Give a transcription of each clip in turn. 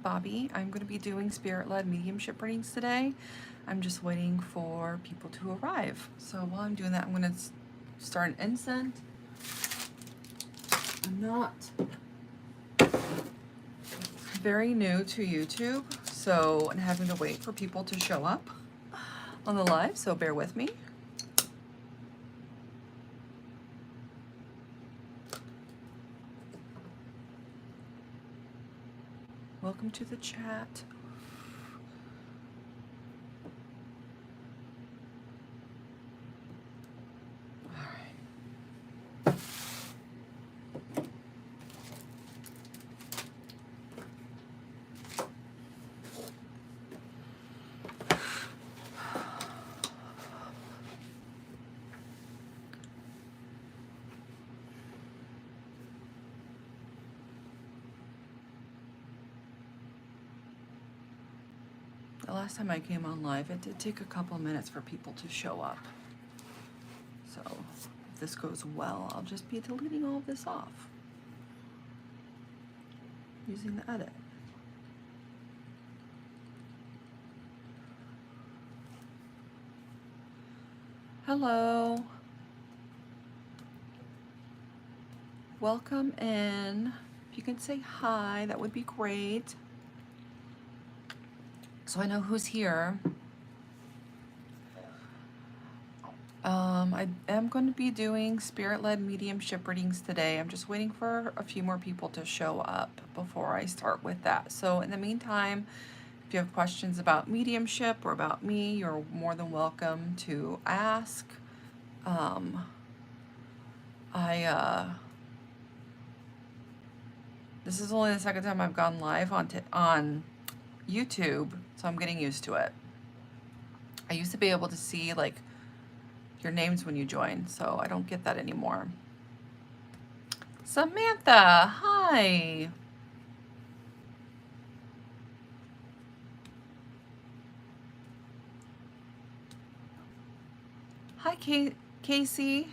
Bobby. I'm going to be doing spirit-led mediumship readings today. I'm just waiting for people to arrive. So while I'm doing that, I'm going to start an incense. I'm not very new to YouTube, so I'm having to wait for people to show up on the live, so bear with me. Welcome to the chat. All right. The last time I came on live, it did take a couple minutes for people to show up. So if this goes well, I'll just be deleting all of this off using the edit. Hello. Welcome in. If you can say hi, that would be great. So I know who's here. I am going to be doing spirit-led mediumship readings today. I'm just waiting for a few more people to show up before I start with that. So in the meantime, if you have questions about mediumship or about me, you're more than welcome to ask. This is only the second time I've gone live on YouTube, so I'm getting used to it. I used to be able to see like your names when you join, so I don't get that anymore. Samantha, hi. Hi, Casey.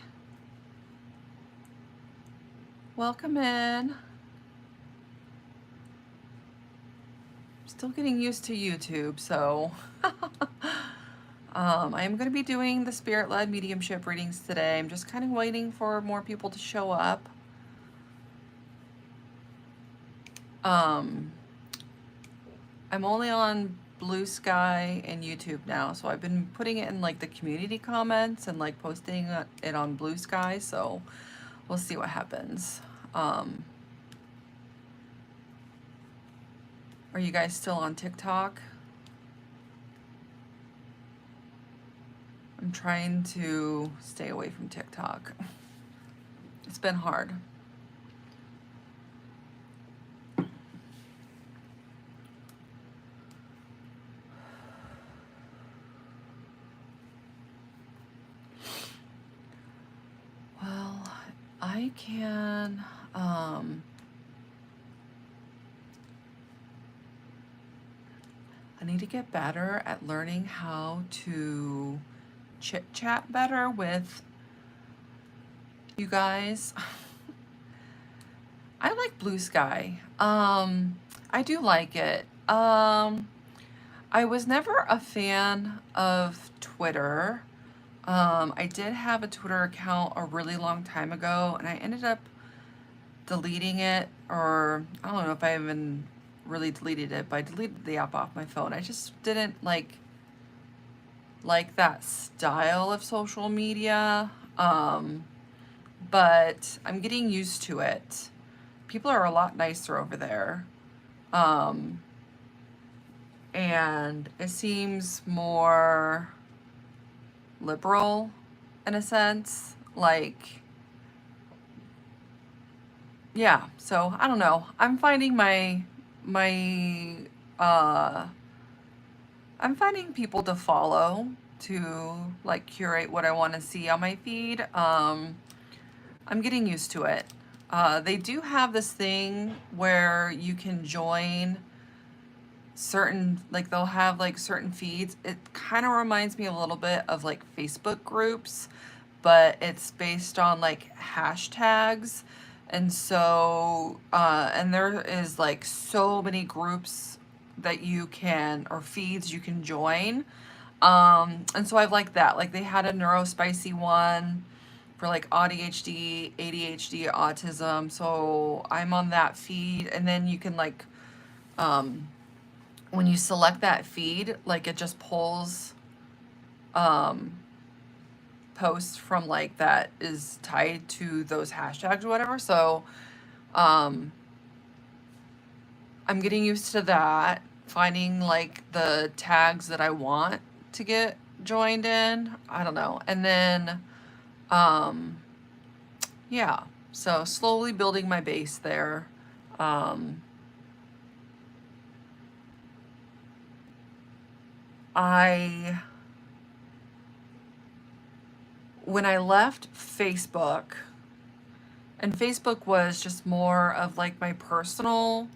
Welcome in. Still getting used to YouTube, so I am going to be doing the spirit-led mediumship readings today. I'm just kind of waiting for more people to show up. I'm only on Blue Sky and YouTube now, so I've been putting it in like the community comments and like posting it on Blue Sky, so we'll see what happens. Are you guys still on TikTok? I'm trying to stay away from TikTok. It's been hard. Well, I can, I need to get better at learning how to chit chat better with you guys. I like Blue Sky. I do like it. I was never a fan of Twitter. I did have a Twitter account a really long time ago, and I ended up deleting it, or I don't know if I even really deleted it, but I deleted the app off my phone. I just didn't like that style of social media, but I'm getting used to it. People are a lot nicer over there, and it seems more liberal in a sense. Like, yeah, so I don't know. I'm finding I'm finding people to follow to like curate what I want to see on my feed. I'm getting used to it. They do have this thing where you can join certain, like they'll have like certain feeds. It kind of reminds me a little bit of like Facebook groups, but it's based on like hashtags. And so, and there is like so many groups that you can, or feeds you can join. And so I've liked that. Like they had a neurospicy one for like ADHD, ADHD, autism. So I'm on that feed, and then you can like um, when you select that feed, like it just pulls um, posts from like that is tied to those hashtags or whatever. So um, I'm getting used to that, finding like the tags that I want to get joined in. I don't know. And then, um, yeah, so slowly building my base there. Um, I, when I left Facebook, and Facebook was just more of like my personal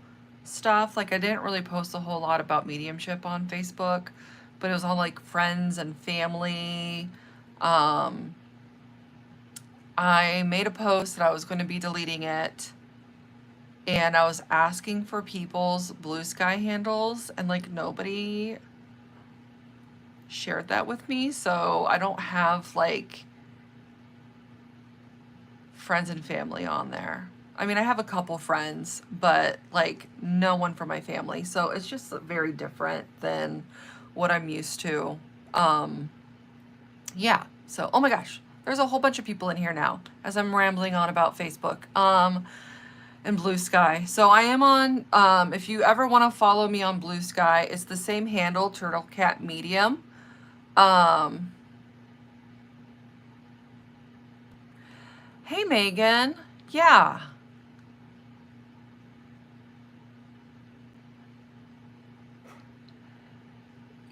stuff. Like I didn't really post a whole lot about mediumship on Facebook, but it was all like friends and family. Um, I made a post that I was going to be deleting it, and I was asking for people's Blue Sky handles, and like nobody shared that with me. So I don't have like friends and family on there. I mean, I have a couple friends, but like no one from my family. So it's just very different than what I'm used to. Um, yeah. So, oh my gosh, there's a whole bunch of people in here now as I'm rambling on about Facebook. And Blue Sky. So I am on, if you ever want to follow me on Blue Sky, it's the same handle, Turtle Cat Medium. Um, hey Megan. Yeah.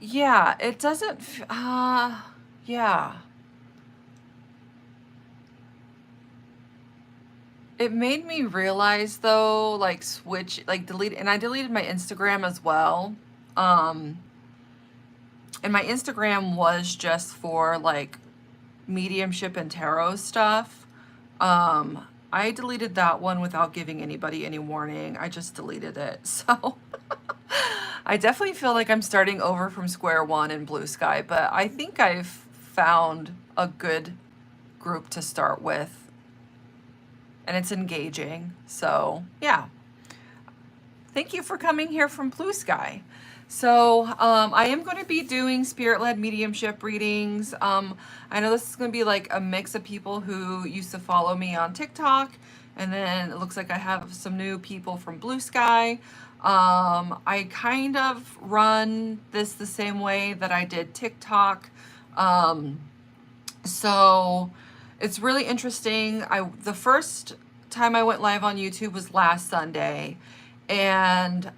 Yeah, it doesn't, yeah. It made me realize though, like switch, like delete, and I deleted my Instagram as well. Um, and my Instagram was just for like mediumship and tarot stuff. I deleted that one without giving anybody any warning. I just deleted it. So I definitely feel like I'm starting over from square one in Blue Sky, but I think I've found a good group to start with, and it's engaging. So, yeah. Thank you for coming here from Blue Sky. So, I am going to be doing spirit-led mediumship readings. I know this is going to be like a mix of people who used to follow me on TikTok, and then it looks like I have some new people from Blue Sky. I kind of run this the same way that I did TikTok. Um, so it's really interesting. The first time I went live on YouTube was last Sunday, and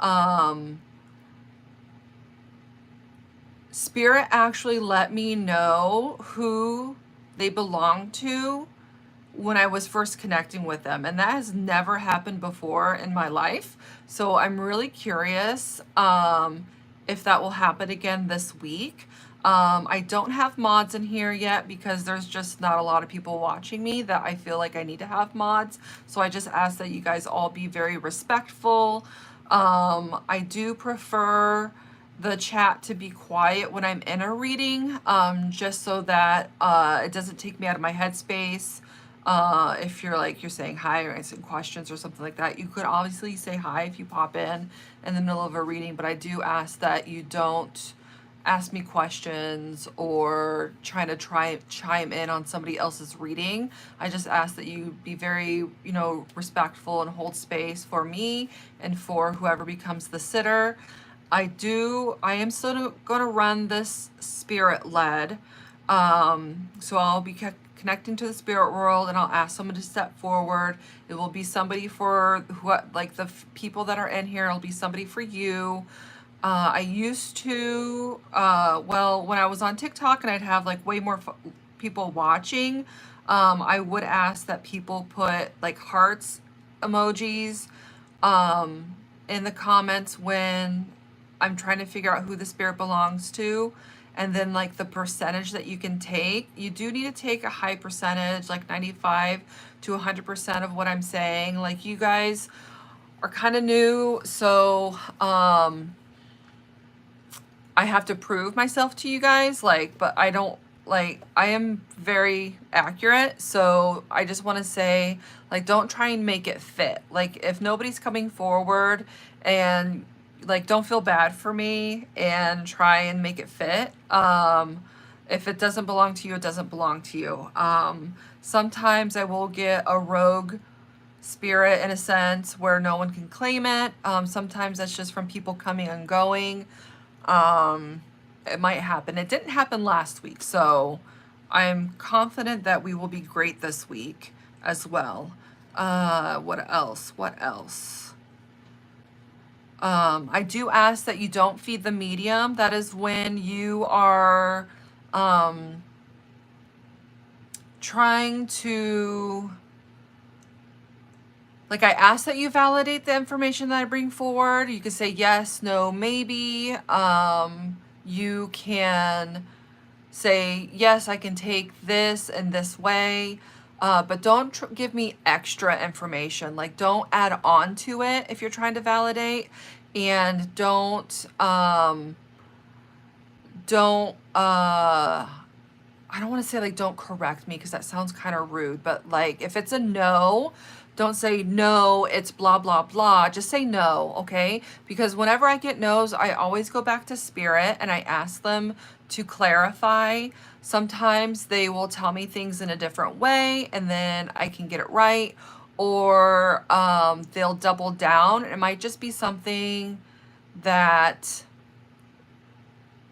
Spirit actually let me know who they belong to when I was first connecting with them, and that has never happened before in my life. So I'm really curious if that will happen again this week. I don't have mods in here yet because there's just not a lot of people watching me that I feel like I need to have mods. So I just ask that you guys all be very respectful. I do prefer the chat to be quiet when I'm in a reading, just so that it doesn't take me out of my headspace. If you're saying hi or answering questions or something like that, you could obviously say hi if you pop in the middle of a reading, but I do ask that you don't ask me questions or trying to chime in on somebody else's reading. I just ask that you be very, respectful and hold space for me and for whoever becomes the sitter. I am still going to run this spirit led. So I'll be connecting to the spirit world, and I'll ask someone to step forward. It will be somebody for like the people that are in here. It'll be somebody for you. I used to, when I was on TikTok and I'd have like way more people watching, I would ask that people put like hearts emojis in the comments when I'm trying to figure out who the spirit belongs to. And then like the percentage that you can take, you do need to take a high percentage, like 95 to 100% of what I'm saying. Like you guys are kind of new, so I have to prove myself to you guys, like, but I don't, like, I am very accurate. So I just want to say, like, don't try and make it fit. Like, if nobody's coming forward, and like, don't feel bad for me and try and make it fit. If it doesn't belong to you, it doesn't belong to you. Sometimes I will get a rogue spirit in a sense where no one can claim it. Sometimes that's just from people coming and going. It might happen. It didn't happen last week, so I'm confident that we will be great this week as well. What else? What else? I do ask that you don't feed the medium. That is when you are trying to, like, I ask that you validate the information that I bring forward. You can say yes, no, maybe. You can say, yes, I can take this in this way. But don't give me extra information. Like, don't add on to it if you're trying to validate. And I don't want to say, like, don't correct me because that sounds kind of rude, but like, if it's a no, don't say no, it's blah, blah, blah. Just say no, okay? Because whenever I get no's, I always go back to spirit and I ask them to clarify. Sometimes they will tell me things in a different way and then I can get it right. Or they'll double down. It might just be something that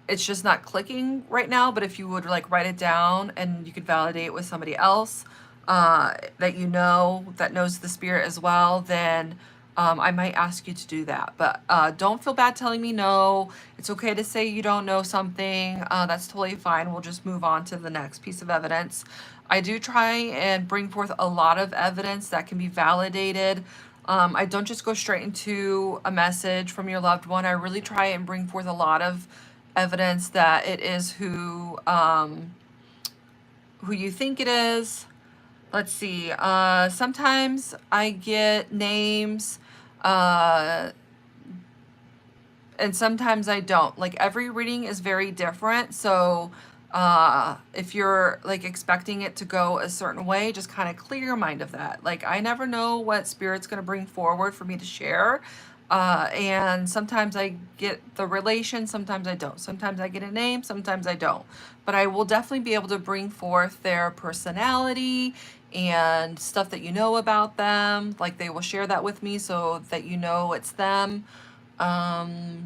it's just not clicking right now, but if you would like write it down and you could validate it with somebody else that you know, that knows the spirit as well, then I might ask you to do that. But don't feel bad telling me no. It's okay to say you don't know something. That's totally fine. We'll just move on to the next piece of evidence. I do try and bring forth a lot of evidence that can be validated. I don't just go straight into a message from your loved one. I really try and bring forth a lot of evidence that it is who you think it is. Let's see. Sometimes I get names, and sometimes I don't. Like, every reading is very different. So if you're like expecting it to go a certain way, just kind of clear your mind of that. Like, I never know what spirit's going to bring forward for me to share. And sometimes I get the relation, sometimes I don't. Sometimes I get a name, sometimes I don't. But I will definitely be able to bring forth their personality and stuff that you know about them. Like, they will share that with me so that you know it's them. Yeah,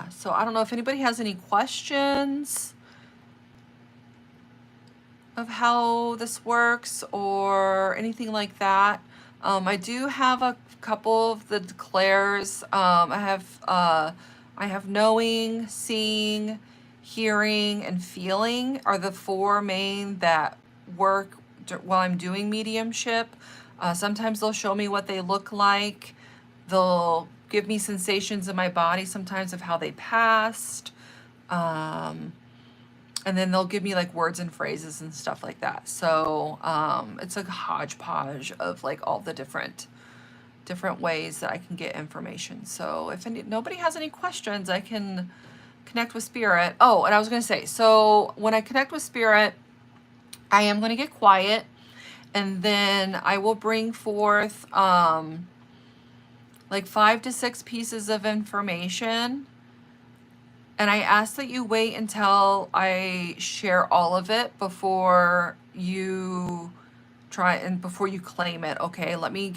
so I don't know if anybody has any questions of how this works or anything like that. I do have a couple of the declares. I have knowing, seeing, hearing, and feeling are the four main that work while I'm doing mediumship. Sometimes they'll show me what they look like. They'll give me sensations in my body sometimes of how they passed. And then they'll give me like words and phrases and stuff like that. So it's like a hodgepodge of like all the different ways that I can get information. So if nobody has any questions, I can connect with spirit. Oh, and I was going to say, so when I connect with spirit, I am going to get quiet, and then I will bring forth like 5 to 6 pieces of information. And I ask that you wait until I share all of it before you before you claim it. Okay, let me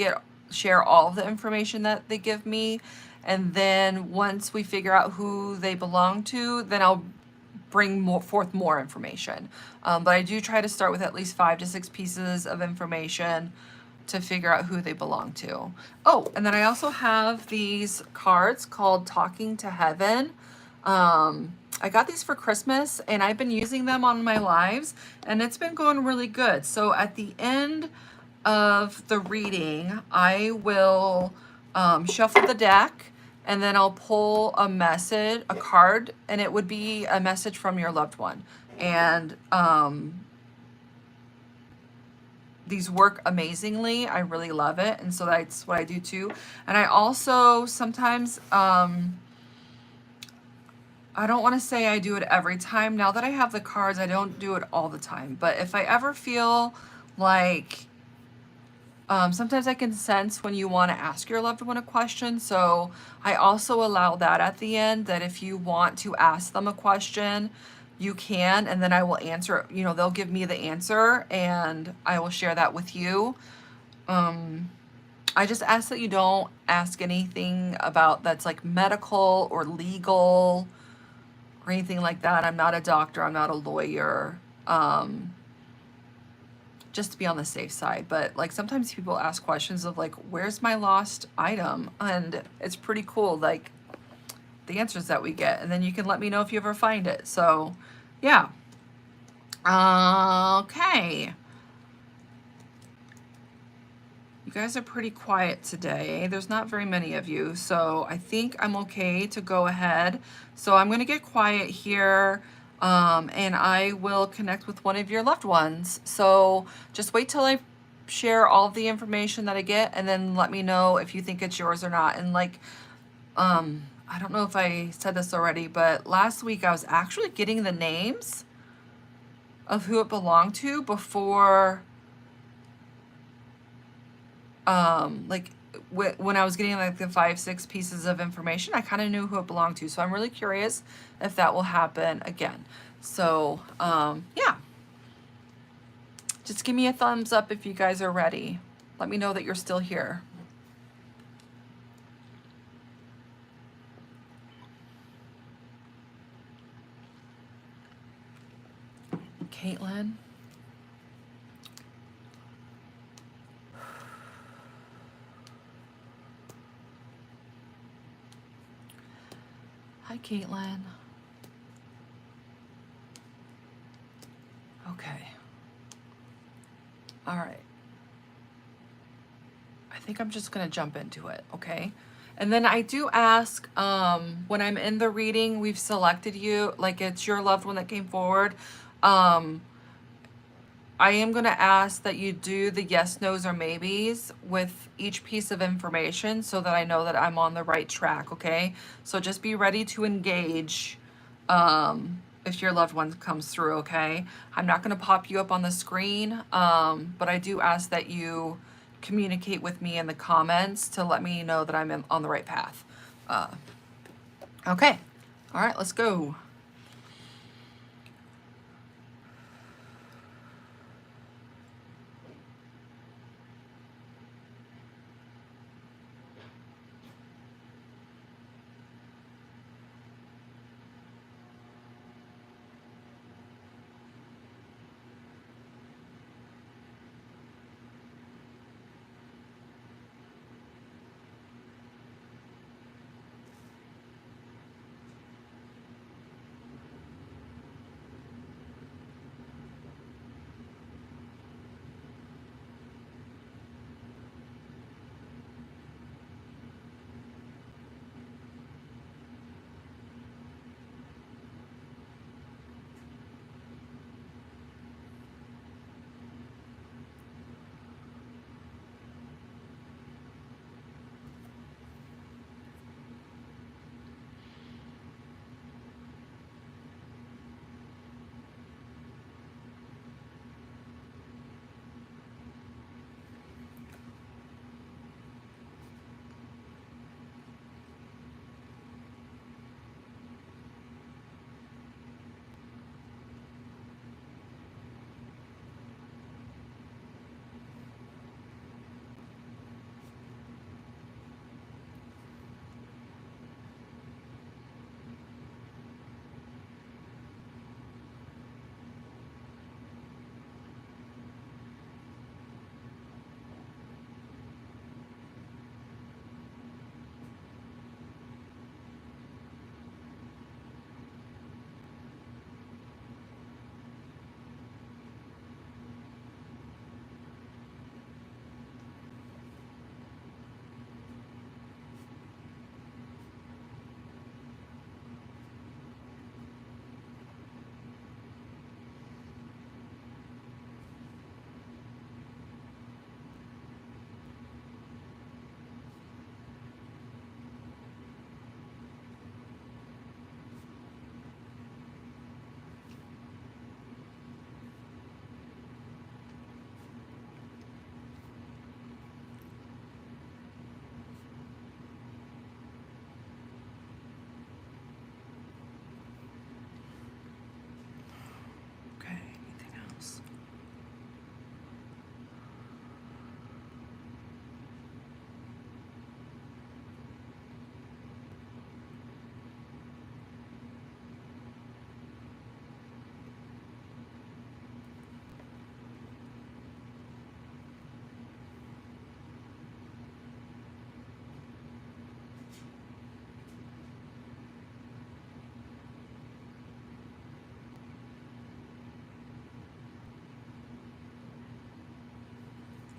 share all of the information that they give me. And then once we figure out who they belong to, then I'll bring forth more information. But I do try to start with at least 5 to 6 pieces of information to figure out who they belong to. Oh, and then I also have these cards called Talking to Heaven. I got these for Christmas and I've been using them on my lives and it's been going really good. So at the end of the reading, I will shuffle the deck and then I'll pull a card, and it would be a message from your loved one. And these work amazingly. I really love it. And so that's what I do too. And I also sometimes I don't want to say I do it every time. Now that I have the cards, I don't do it all the time. But if I ever feel like sometimes I can sense when you want to ask your loved one a question. So I also allow that at the end, that if you want to ask them a question, you can, and then I will answer, you know, they'll give me the answer and I will share that with you. I just ask that you don't ask anything about that's like medical or legal or anything like that. I'm not a doctor, I'm not a lawyer. Just to be on the safe side. But like sometimes people ask questions of like, where's my lost item? And it's pretty cool, like the answers that we get. And then you can let me know if you ever find it. So yeah. Okay. You guys are pretty quiet today. There's not very many of you. So I think I'm okay to go ahead. So I'm going to get quiet here. And I will connect with one of your loved ones. So just wait till I share all of the information that I get and then let me know if you think it's yours or not. And like, I don't know if I said this already, but last week I was actually getting the names of who it belonged to before, like when I was getting like the 5-6 pieces of information, I kind of knew who it belonged to. So I'm really curious if that will happen again. So, yeah, just give me a thumbs up if you guys are ready. Let me know that you're still here. Caitlin. Hi, Caitlin. Okay. All right. I think I'm just going to jump into it, okay? And then I do ask, when I'm in the reading, we've selected you, like it's your loved one that came forward. I am going to ask that you do the yes, no's, or maybes with each piece of information so that I know that I'm on the right track, okay? So just be ready to engage if your loved one comes through, okay? I'm not going to pop you up on the screen, but I do ask that you communicate with me in the comments to let me know that I'm on the right path. Okay. All right, let's go.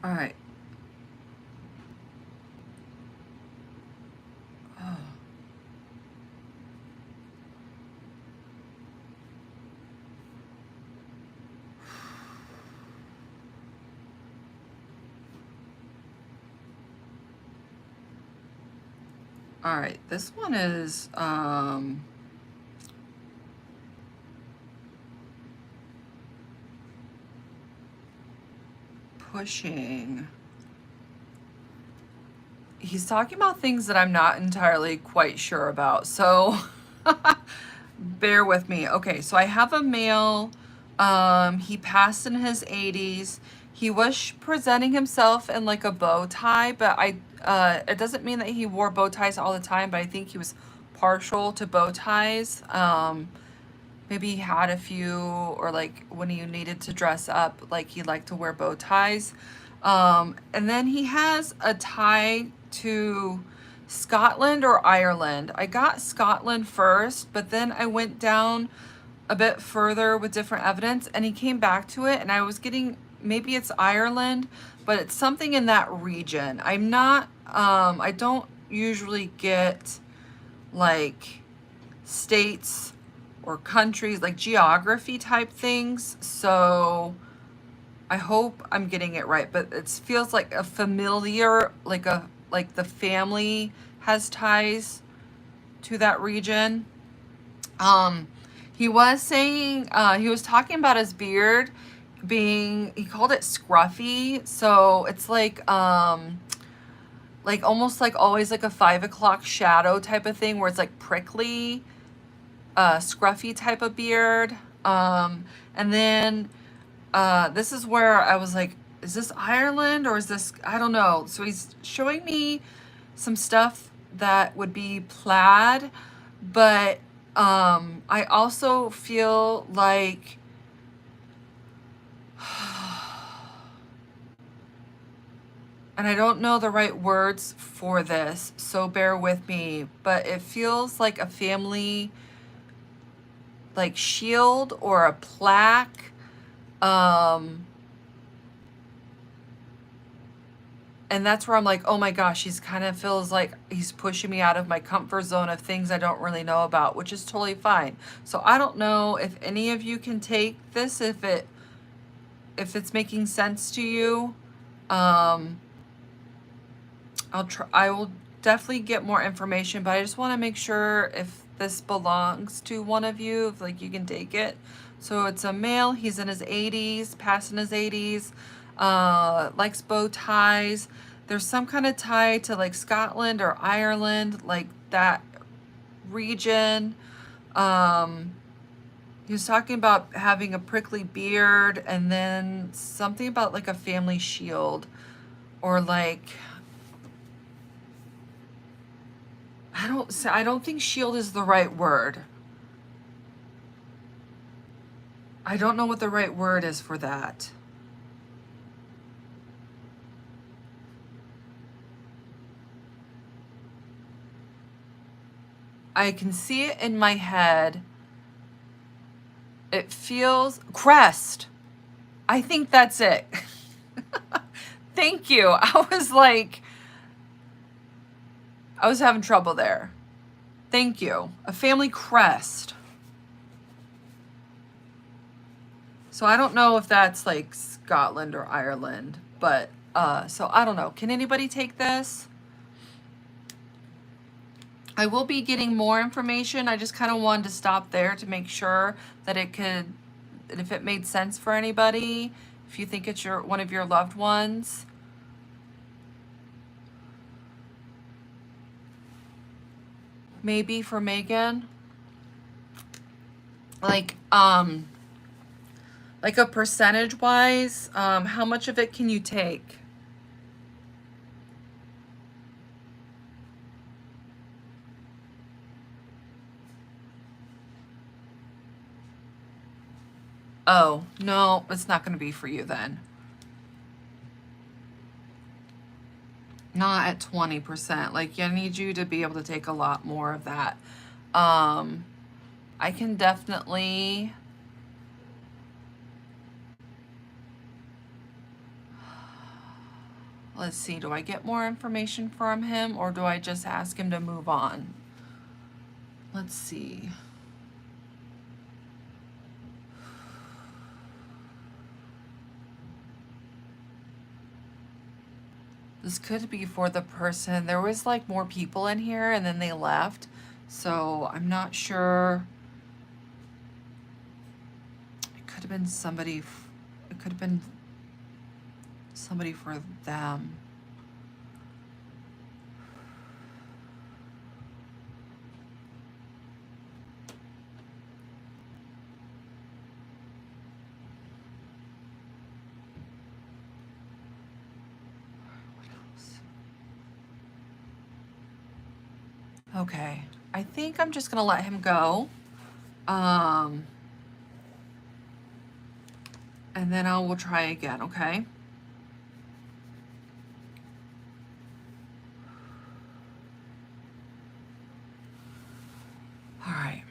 All right. Oh. All right, this one is pushing. He's talking about things that I'm not entirely quite sure about. So bear with me. Okay, so I have a male. He passed in his 80s. He was presenting himself in like a bow tie, but it doesn't mean that he wore bow ties all the time, but I think he was partial to bow ties. Maybe he had a few, or like when he needed to dress up, like he liked to wear bow ties. And then he has a tie to Scotland or Ireland. I got Scotland first, but then I went down a bit further with different evidence and he came back to it and I was getting, maybe it's Ireland, but it's something in that region. I'm not, I don't usually get like states or countries, like geography type things. So I hope I'm getting it right, but it feels like a familiar, like the family has ties to that region. He was saying, he was talking about his beard being, he called it scruffy. So it's like almost like always like a 5 o'clock shadow type of thing where it's like prickly, scruffy type of beard. And then this is where I was like, is this Ireland or is this, I don't know. So he's showing me some stuff that would be plaid, but I also feel like and I don't know the right words for this, so bear with me, but it feels like a family like shield or a plaque. And that's where I'm like, oh my gosh, he's kind of feels like he's pushing me out of my comfort zone of things I don't really know about, which is totally fine. So I don't know if any of you can take this, if it's making sense to you. I will definitely get more information, but I just want to make sure if this belongs to one of you, if like you can take it. So it's a male, he's in his 80s, past in his 80s, likes bow ties. There's some kind of tie to like Scotland or Ireland, like that region. He was talking about having a prickly beard and then something about like a family shield or like, I don't think shield is the right word. I don't know what the right word is for that. I can see it in my head. It feels crest. I think that's it. Thank you. I was having trouble there. Thank you. A family crest. So I don't know if that's like Scotland or Ireland, but so I don't know. Can anybody take this? I will be getting more information. I just kind of wanted to stop there to make sure that if it made sense for anybody, if you think it's one of your loved ones. Maybe for Megan. Like a percentage wise, how much of it can you take? Oh, no, it's not going to be for you then. Not at 20%. Like, I need you to be able to take a lot more of that. I can definitely... Let's see, do I get more information from him or do I just ask him to move on? Let's see. This could be for the person. There was like more people in here and then they left. So I'm not sure. It could have been somebody, it could have been somebody for them. Okay, I think I'm just gonna let him go. And then I will try again, okay? All right.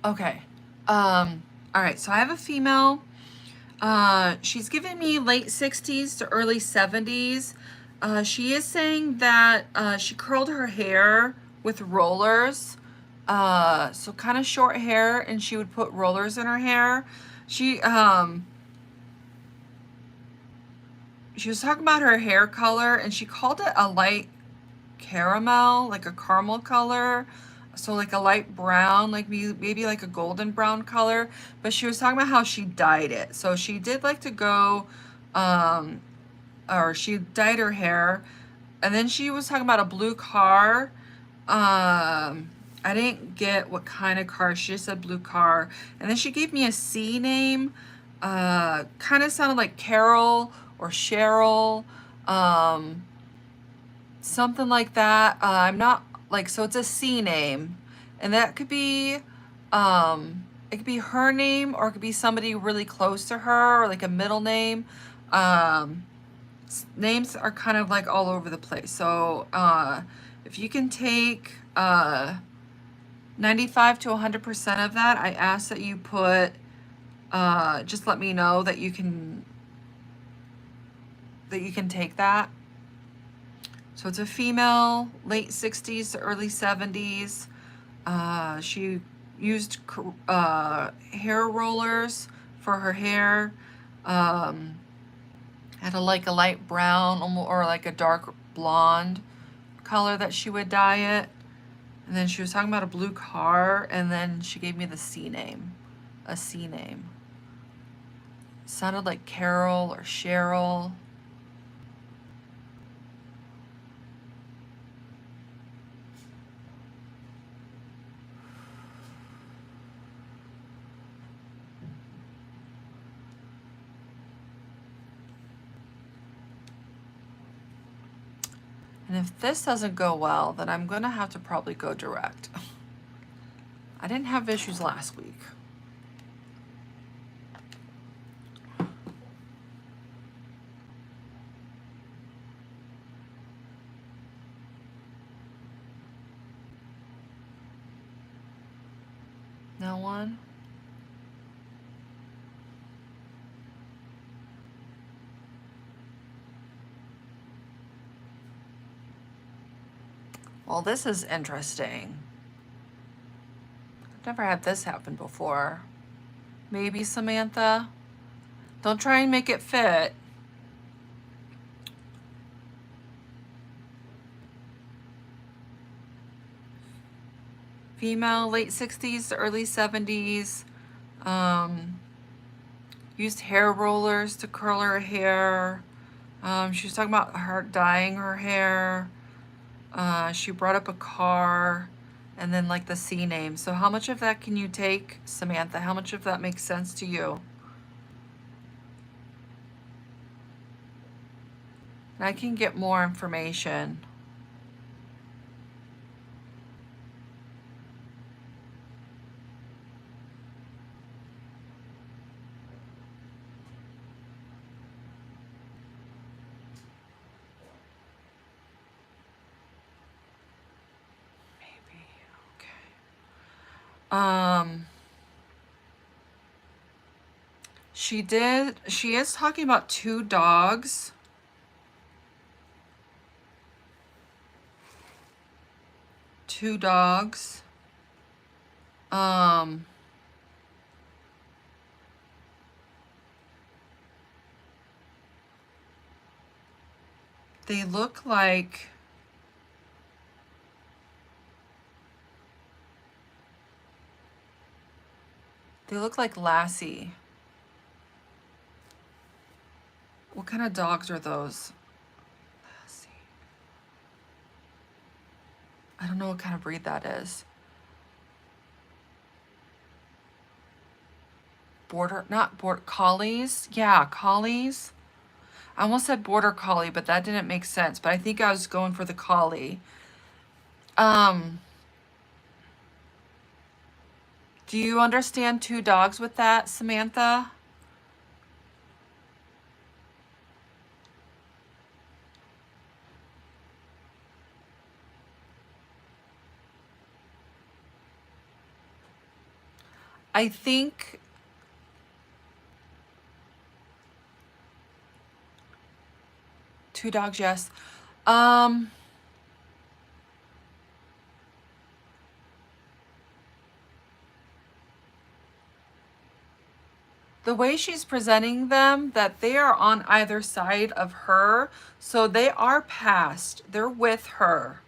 Okay. All right, so I have a female. She's given me late 60s to early 70s. She is saying that she curled her hair with rollers. So kind of short hair, and she would put rollers in her hair. She was talking about her hair color, and she called it a light caramel, like a caramel color. So like a light brown, like maybe like a golden brown color. But she was talking about how she dyed it. So she did like to go, or she dyed her hair. And then she was talking about a blue car. I didn't get what kind of car. She just said blue car. And then she gave me a C name. Kind of sounded like Carol or Cheryl. Something like that. I'm not like, so it's a C name, and that could be, it could be her name or it could be somebody really close to her or like a middle name. Names are kind of like all over the place. So if you can take 95 to 100% of that, I ask that you put just let me know that you can take that. So it's a female, late 60s to early 70s. She used hair rollers for her hair. Had like a light brown or like a dark blonde color that she would dye it. And then she was talking about a blue car, and then she gave me the C name, a C name. Sounded like Carol or Cheryl. And if this doesn't go well, then I'm gonna have to probably go direct. I didn't have issues last week. No one? Well, this is interesting. I've never had this happen before. Maybe, Samantha? Don't try and make it fit. Female, late 60s to early 70s. Used hair rollers to curl her hair. She was talking about her dyeing her hair. She brought up a car and then like the C name. So how much of that can you take, Samantha? How much of that makes sense to you? And I can get more information. Maybe, okay. She is talking about 2 dogs. Two dogs. They look like Lassie. What kind of dogs are those? Lassie. I don't know what kind of breed that is. Collies? Yeah, collies. I almost said border collie, but that didn't make sense. But I think I was going for the collie. Do you understand 2 dogs with that, Samantha? I think 2 dogs, yes. The way she's presenting them, that they are on either side of her, so they are past. They're with her,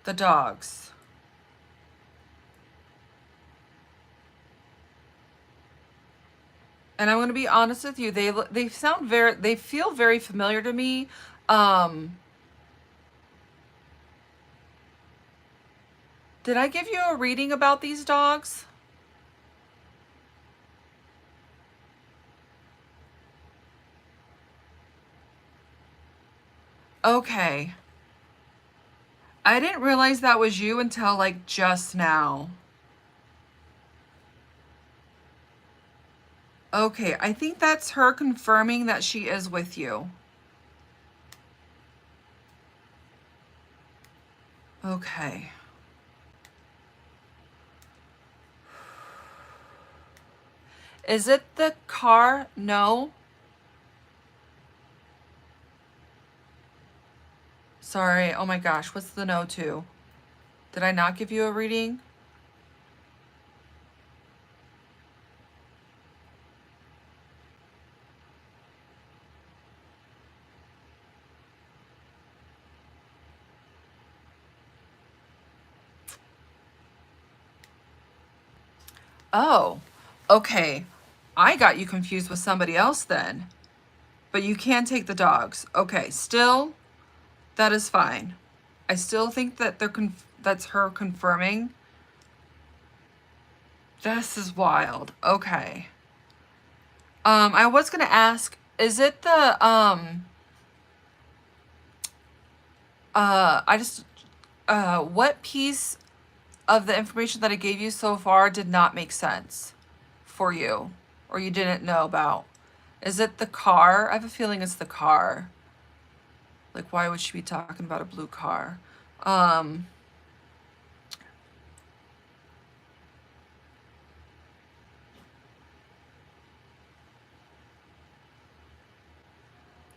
the dogs. And I'm going to be honest with you, they feel very familiar to me. Did I give you a reading about these dogs? Okay. I didn't realize that was you until like just now. Okay, I think that's her confirming that she is with you. Okay. Is it the car? No. Sorry. Oh my gosh. What's the no to? Did I not give you a reading? Oh, okay. I got you confused with somebody else then. But you can take the dogs. Okay, still, that is fine. I still think that that's her confirming. This is wild. Okay. I was gonna ask, is it the I just what piece of the information that I gave you so far did not make sense for you or you didn't know about? Is it the car? I have a feeling it's the car. Like, why would she be talking about a blue car? Um,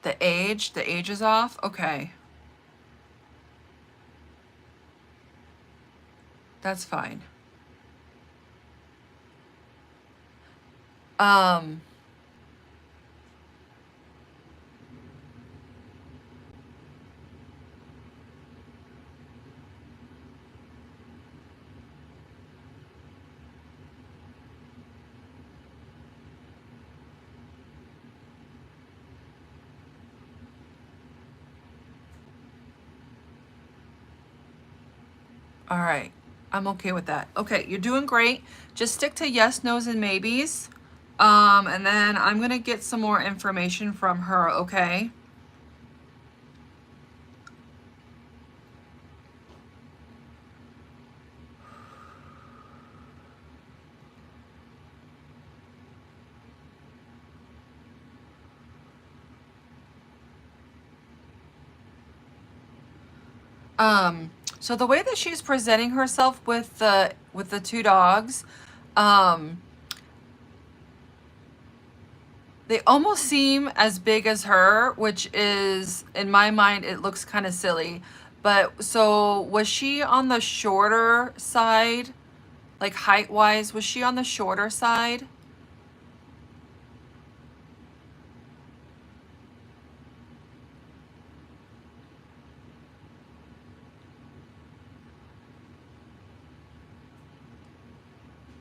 the age is off. Okay, that's fine. Um, all right. I'm okay with that. Okay, you're doing great. Just stick to yes, no's, and maybes. And then I'm gonna get some more information from her, okay? So the way that she's presenting herself with the two dogs, um, they almost seem as big as her, which is, in my mind, it looks kind of silly. But so was she on the shorter side, like height wise? Was she on the shorter side?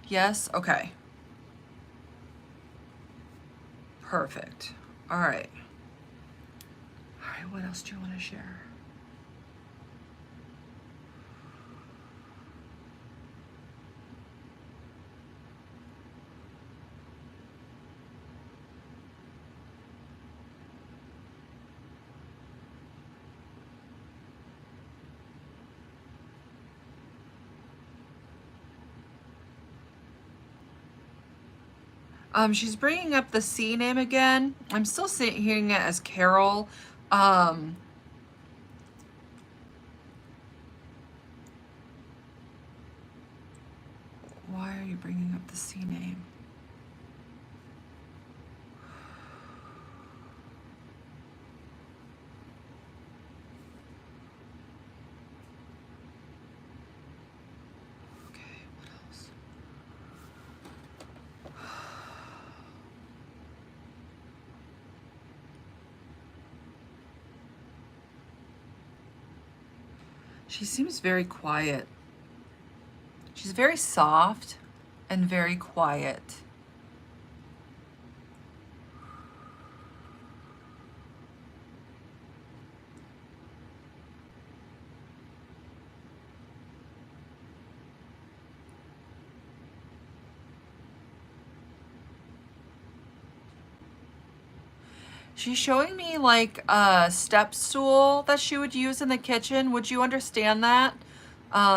Yes? Okay. Perfect. All right. All right, what else do you want to share? She's bringing up the C name again. I'm still hearing it as Carol. Um, why are you bringing up the C name? Okay, what else? She seems very quiet. She's very soft and very quiet. She's showing me like a step stool that she would use in the kitchen. Would you understand that?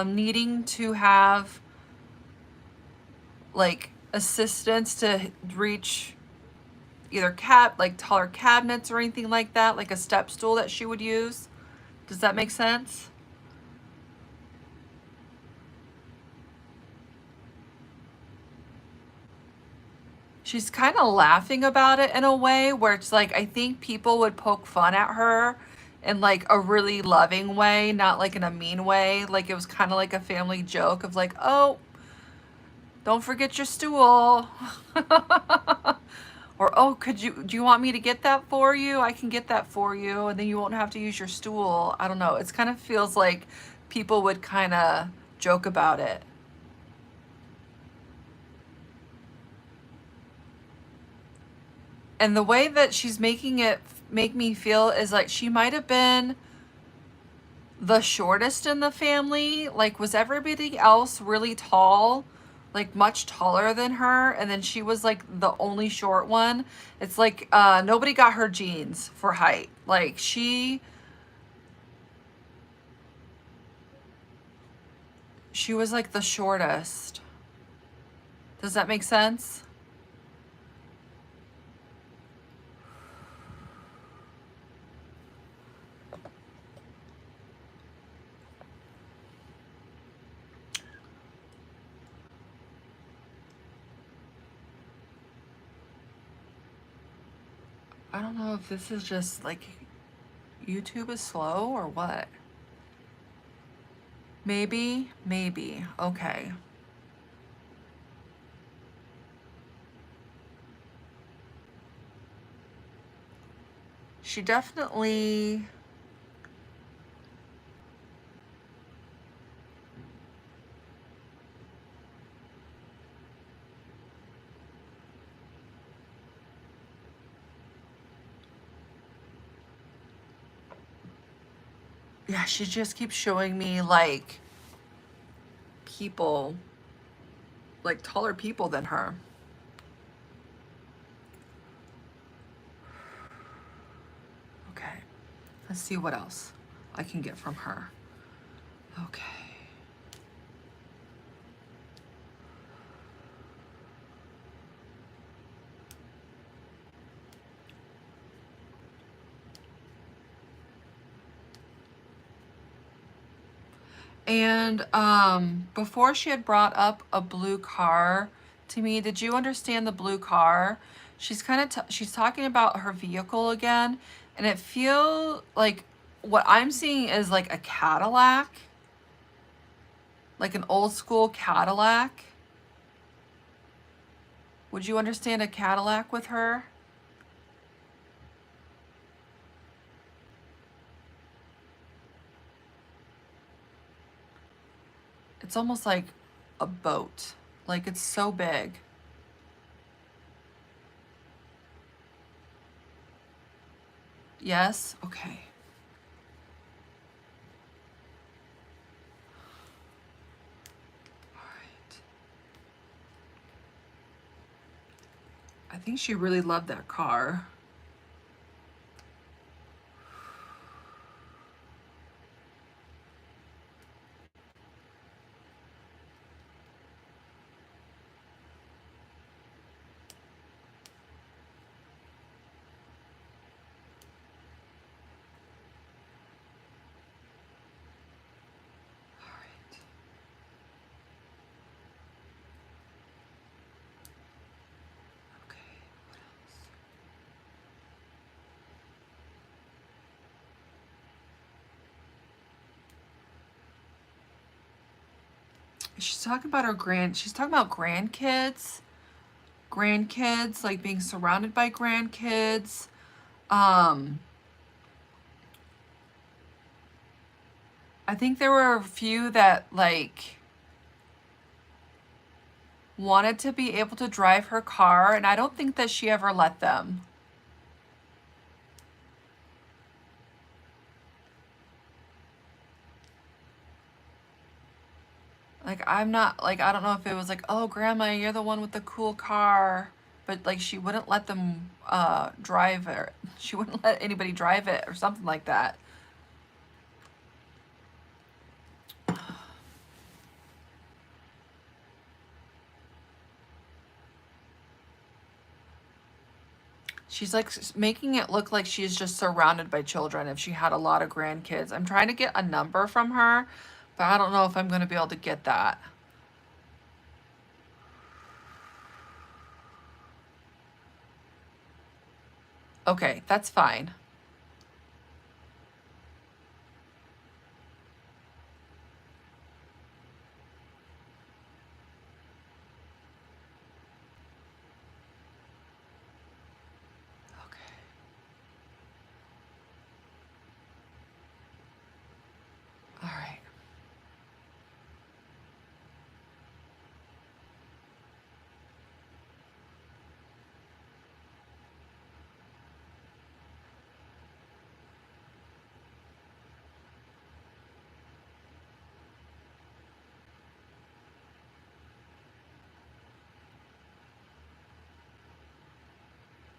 Needing to have like assistance to reach either like taller cabinets or anything like that, like a step stool that she would use. Does that make sense? she's kind of laughing about it in a way where it's like, I think people would poke fun at her in like a really loving way, not like in a mean way. Like it was kind of like a family joke of like, oh, don't forget your stool. Or, oh, do you want me to get that for you? I can get that for you, and then you won't have to use your stool. I don't know. It's kind of feels like people would kind of joke about it. And the way that she's making it make me feel is like she might have been the shortest in the family. Like, was everybody else really tall? Like, much taller than her? And then she was like the only short one. It's like nobody got her genes for height. Like, she was like the shortest. Does that make sense? I don't know if this is just like YouTube is slow or what. Maybe. Okay. She definitely, yeah, she just keeps showing me like people, like taller people than her. Okay. Let's see what else I can get from her. Okay. And before she had brought up a blue car to me, did you understand the blue car? She's kind of she's talking about her vehicle again, and it feel like what I'm seeing is like a Cadillac, like an old school Cadillac. Would you understand a Cadillac with her? It's almost like a boat. Like it's so big. Yes? Okay. All right. I think she really loved that car. All right. Okay. What else? She's talking about she's talking about grandkids, like being surrounded by grandkids. Um, I think there were a few that like wanted to be able to drive her car, and I don't think that she ever let them. Like I'm not like I don't know if it was like, "Oh, grandma, you're the one with the cool car." But like she wouldn't let them drive it. She wouldn't let anybody drive it or something like that. She's like making it look like she's just surrounded by children if she had a lot of grandkids. I'm trying to get a number from her, but I don't know if I'm going to be able to get that. Okay, that's fine. Okay. All right.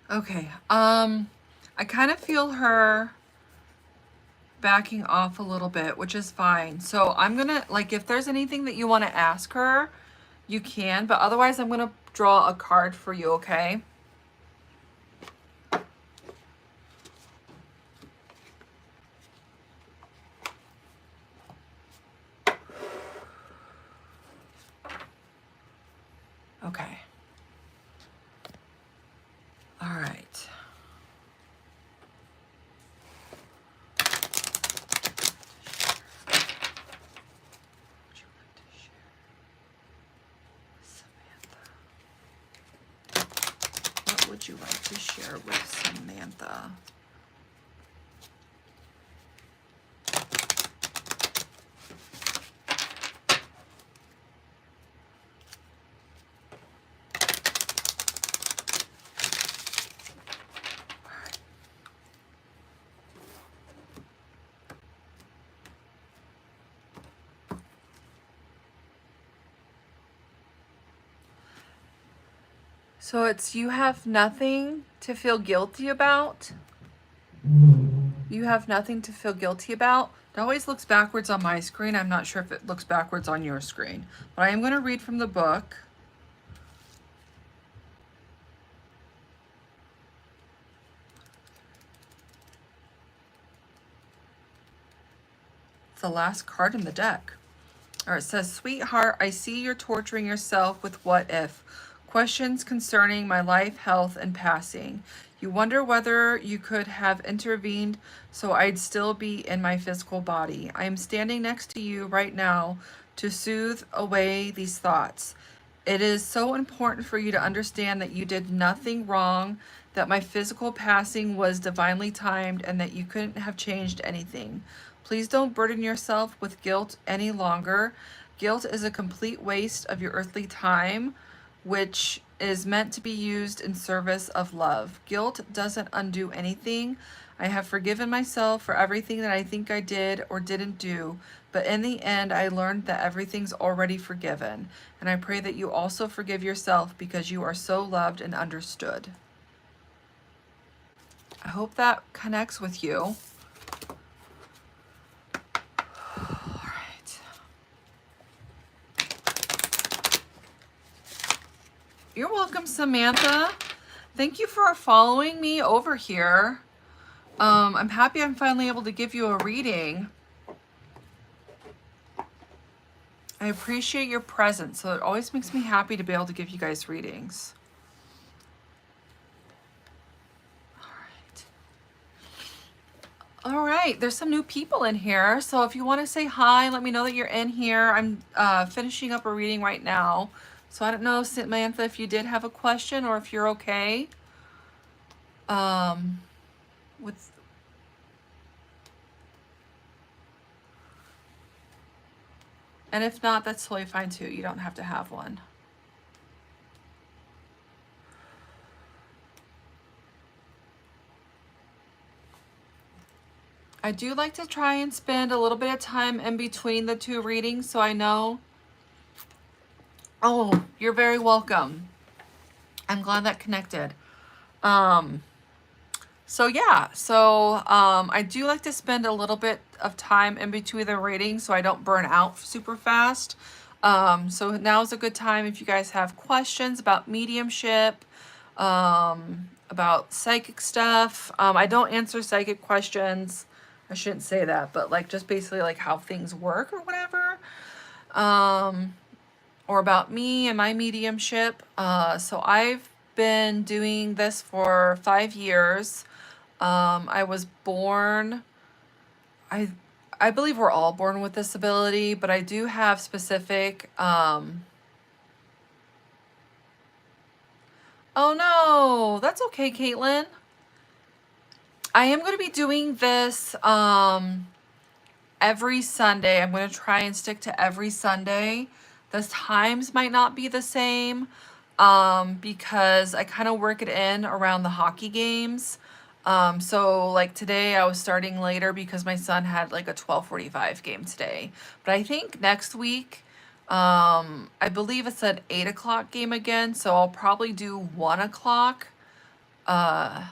Okay. I kind of feel her backing off a little bit, which is fine. So I'm gonna, like, if there's anything that you want to ask her, you can, but otherwise I'm gonna draw a card for you, okay? Okay. All right. Would you like to share, Samantha? What would you like to share with Samantha? So it's you have nothing to feel guilty about. You have nothing to feel guilty about. It always looks backwards on my screen. I'm not sure if it looks backwards on your screen, but I am going to read from the book. It's the last card in the deck. Or it says, "Sweetheart, I see you're torturing yourself with what if questions concerning my life, health, and passing. You wonder whether you could have intervened so I'd still be in my physical body. I am standing next to you right now to soothe away these thoughts. It is so important for you to understand that you did nothing wrong, that my physical passing was divinely timed, and that you couldn't have changed anything. Please don't burden yourself with guilt any longer. Guilt is a complete waste of your earthly time, which is meant to be used in service of love. Guilt doesn't undo anything. I have forgiven myself for everything that I think I did or didn't do, but in the end, I learned that everything's already forgiven. And I pray that you also forgive yourself because you are so loved and understood." I hope that connects with you. All right. You're welcome, Samantha. Thank you for following me over here. I'm happy I'm finally able to give you a reading. I appreciate your presence, so it always makes me happy to be able to give you guys readings. All right, there's some new people in here, so if you want to say hi, let me know that you're in here. I'm finishing up a reading right now, so I don't know, Samantha, if you did have a question or if you're okay. With And if not, that's totally fine too. You don't have to have one. I do like to try and spend a little bit of time in between the two readings so I know. Oh, you're very welcome. I'm glad that connected. I do like to spend a little bit of time in between the readings so I don't burn out super fast. So now is a good time if you guys have questions about mediumship, about psychic stuff. I don't answer psychic questions. I shouldn't say that, but like just basically like how things work or whatever. Or about me and my mediumship. So I've been doing this for 5 years. I was born, I I believe we're all born with this ability, but I do have specific oh no, that's okay, Caitlin. I am going to be doing this every Sunday. I'm going to try and stick to every Sunday. The times might not be the same because I kind of work it in around the hockey games. So like today I was starting later because my son had like a 12:45 game today. But I think next week, I believe it's an 8 o'clock game again. So I'll probably do 1 o'clock. Uh,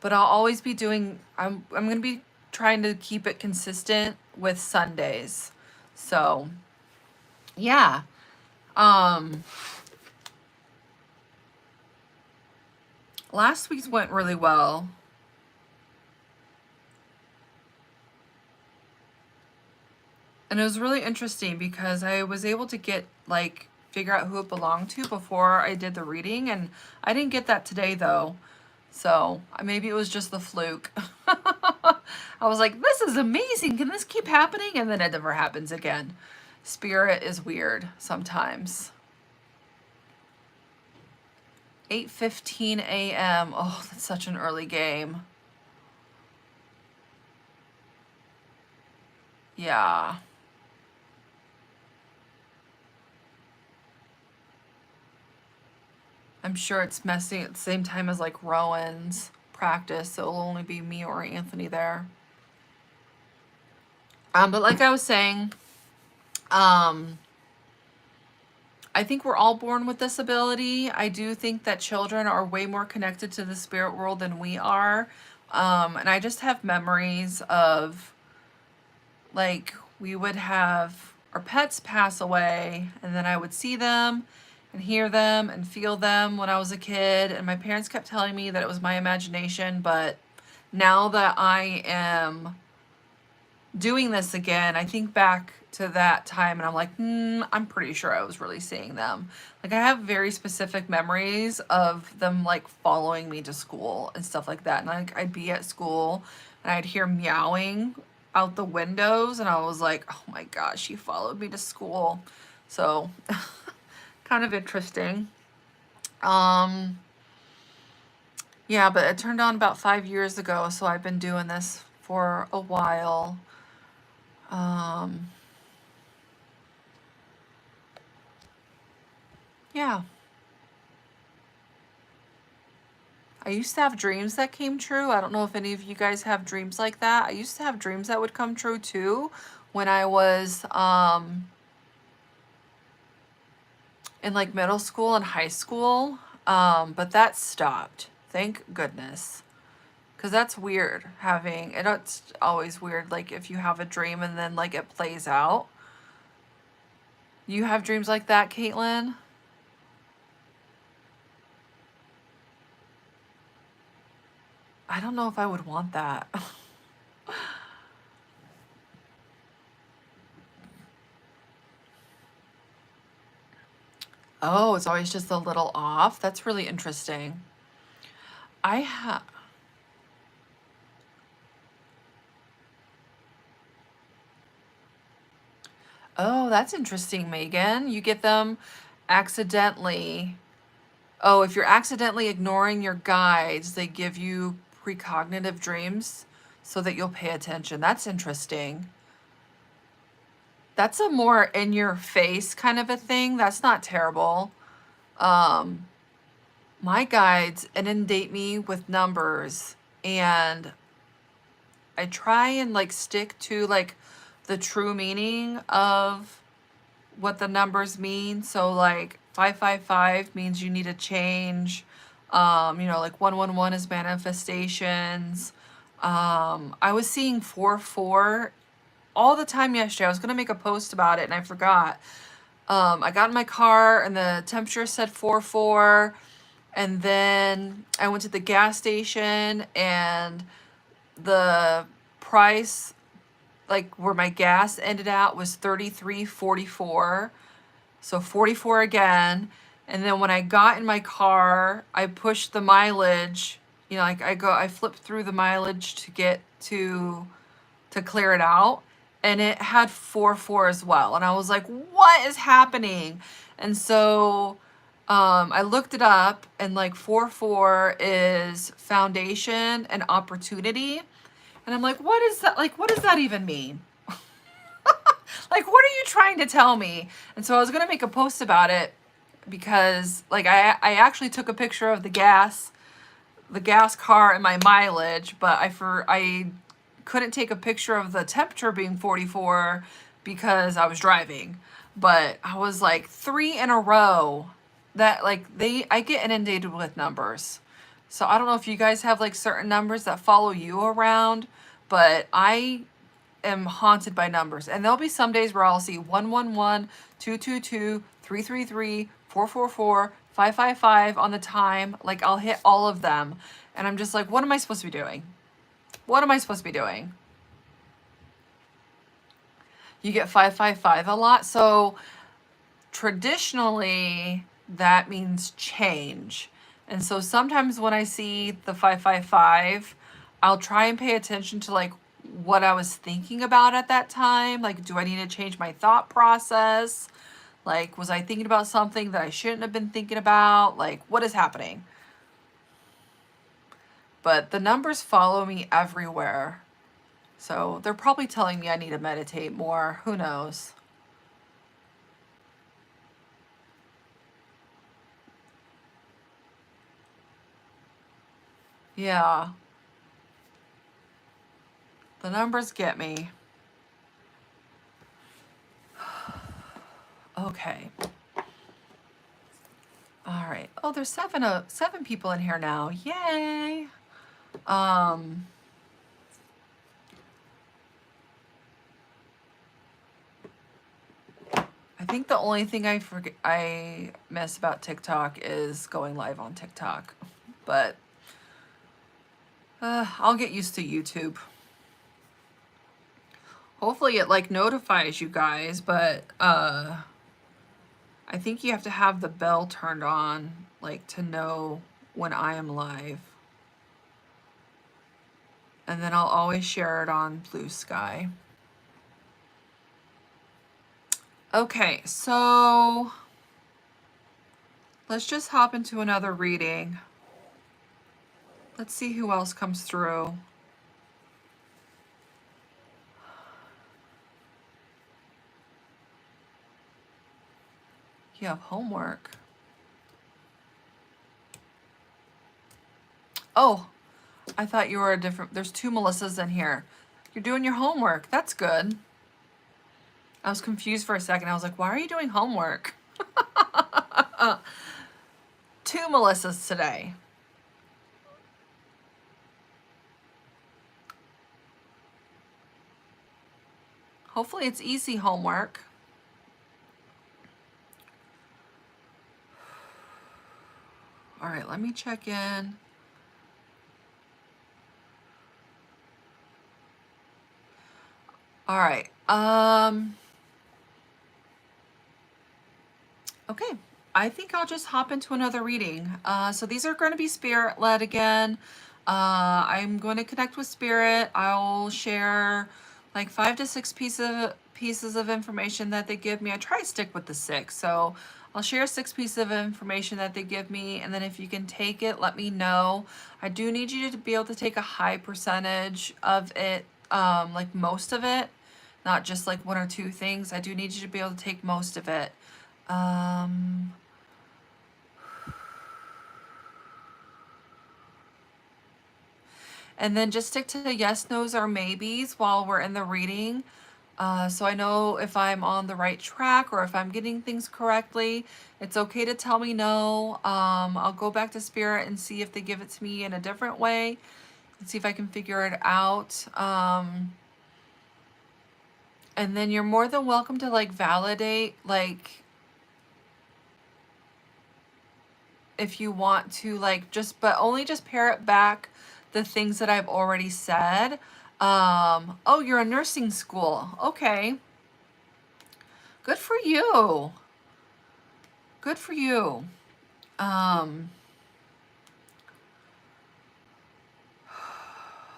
but I'll always be doing, I'm going to be trying to keep it consistent with Sundays. So, yeah. Um, Last week's went really well. And it was really interesting because I was able to get figure out who it belonged to before I did the reading, and I didn't get that today though. So maybe it was just the fluke. I was like, this is amazing. Can this keep happening? And then it never happens again. Spirit is weird sometimes. 8:15 a.m. Oh, that's such an early game. Yeah. I'm sure it's messy at the same time as like Rowan's practice, so it'll only be me or Anthony there. But like I was saying, I think we're all born with this ability. I do think that children are way more connected to the spirit world than we are. And I just have memories of like we would have our pets pass away, and then I would see them and hear them and feel them when I was a kid. And my parents kept telling me that it was my imagination, but now that I am doing this again, I think back to that time and I'm like, I'm pretty sure I was really seeing them. Like I have very specific memories of them like following me to school and stuff like that. And like I'd be at school and I'd hear meowing out the windows and I was like, oh my gosh, she followed me to school. So kind of interesting. Yeah, but it turned on about 5 years ago, so I've been doing this for a while. Yeah. I used to have dreams that came true. I don't know if any of you guys have dreams like that. I used to have dreams that would come true too when I was in like middle school and high school. But that stopped. Thank goodness. Because that's weird having, and it's always weird like if you have a dream and then like it plays out. You have dreams like that, Caitlin? I don't know if I would want that. Oh, it's always just a little off. That's really interesting. I have. Oh, that's interesting, Megan. You get them accidentally. Oh, if you're accidentally ignoring your guides, they give you precognitive dreams so that you'll pay attention. That's interesting. That's a more in your face kind of a thing. That's not terrible. Um, my guides inundate me with numbers and I try and like stick to like the true meaning of what the numbers mean. So like 555 means you need a change. Like 111 is manifestations. I was seeing 44 all the time yesterday. I was gonna make a post about it and I forgot. I got in my car and the temperature said 44, and then I went to the gas station and the price like where my gas ended out was 33.44. So 44 again. And then when I got in my car, I pushed the mileage You know, like I flip through the mileage to get to clear it out, and it had 4 as well, and I was like, what is happening? And so I looked it up, and like 4 is foundation and opportunity, and I'm like, what is that? Like, what does that even mean? Like, what are you trying to tell me? And so I was gonna make a post about it because like I actually took a picture of the gas car and my mileage, but I couldn't take a picture of the temperature being 44 because I was driving. But I was like 3 in a row that like I get inundated with numbers. So I don't know if you guys have like certain numbers that follow you around, but I am haunted by numbers. And there'll be some days where I'll see 111, 222, 333, 444, 555 on the time. Like I'll hit all of them. And I'm just like, what am I supposed to be doing? What am I supposed to be doing? You get 555 a lot. So traditionally, that means change. And so sometimes when I see the 555, I'll try and pay attention to like what I was thinking about at that time. Like, do I need to change my thought process? Like, was I thinking about something that I shouldn't have been thinking about? Like, what is happening? But the numbers follow me everywhere. So they're probably telling me I need to meditate more. Who knows? Yeah, the numbers get me. Okay. All right. Oh, there's seven people in here now. Yay. Um, I think the only thing I miss about TikTok is going live on TikTok, but I'll get used to YouTube. Hopefully it like notifies you guys, but I think you have to have the bell turned on like to know when I am live. And then I'll always share it on Blue Sky. Okay, so let's just hop into another reading. Let's see who else comes through. You have homework. Oh, I thought you were a different. There's 2 Melissas in here. You're doing your homework. That's good. I was confused for a second. I was like, why are you doing homework? 2 Melissas today. Hopefully it's easy homework. All right, let me check in. All right. Okay. I think I'll just hop into another reading. So these are going to be spirit led again. I'm going to connect with spirit. I'll share like 5 to 6 pieces of information that they give me. I try to stick with the 6. So I'll share 6 pieces of information that they give me, and then if you can take it, let me know. I do need you to be able to take a high percentage of it, like most of it, not just like 1 or 2 things. I do need you to be able to take most of it. And then just stick to the yes, no's, or maybes while we're in the reading. So I know if I'm on the right track or if I'm getting things correctly. It's okay to tell me no. I'll go back to spirit and see if they give it to me in a different way and see if I can figure it out. And then you're more than welcome to like validate, like if you want to, like but only just parrot back the things that I've already said. Oh, you're in nursing school. Okay. Good for you. Good for you.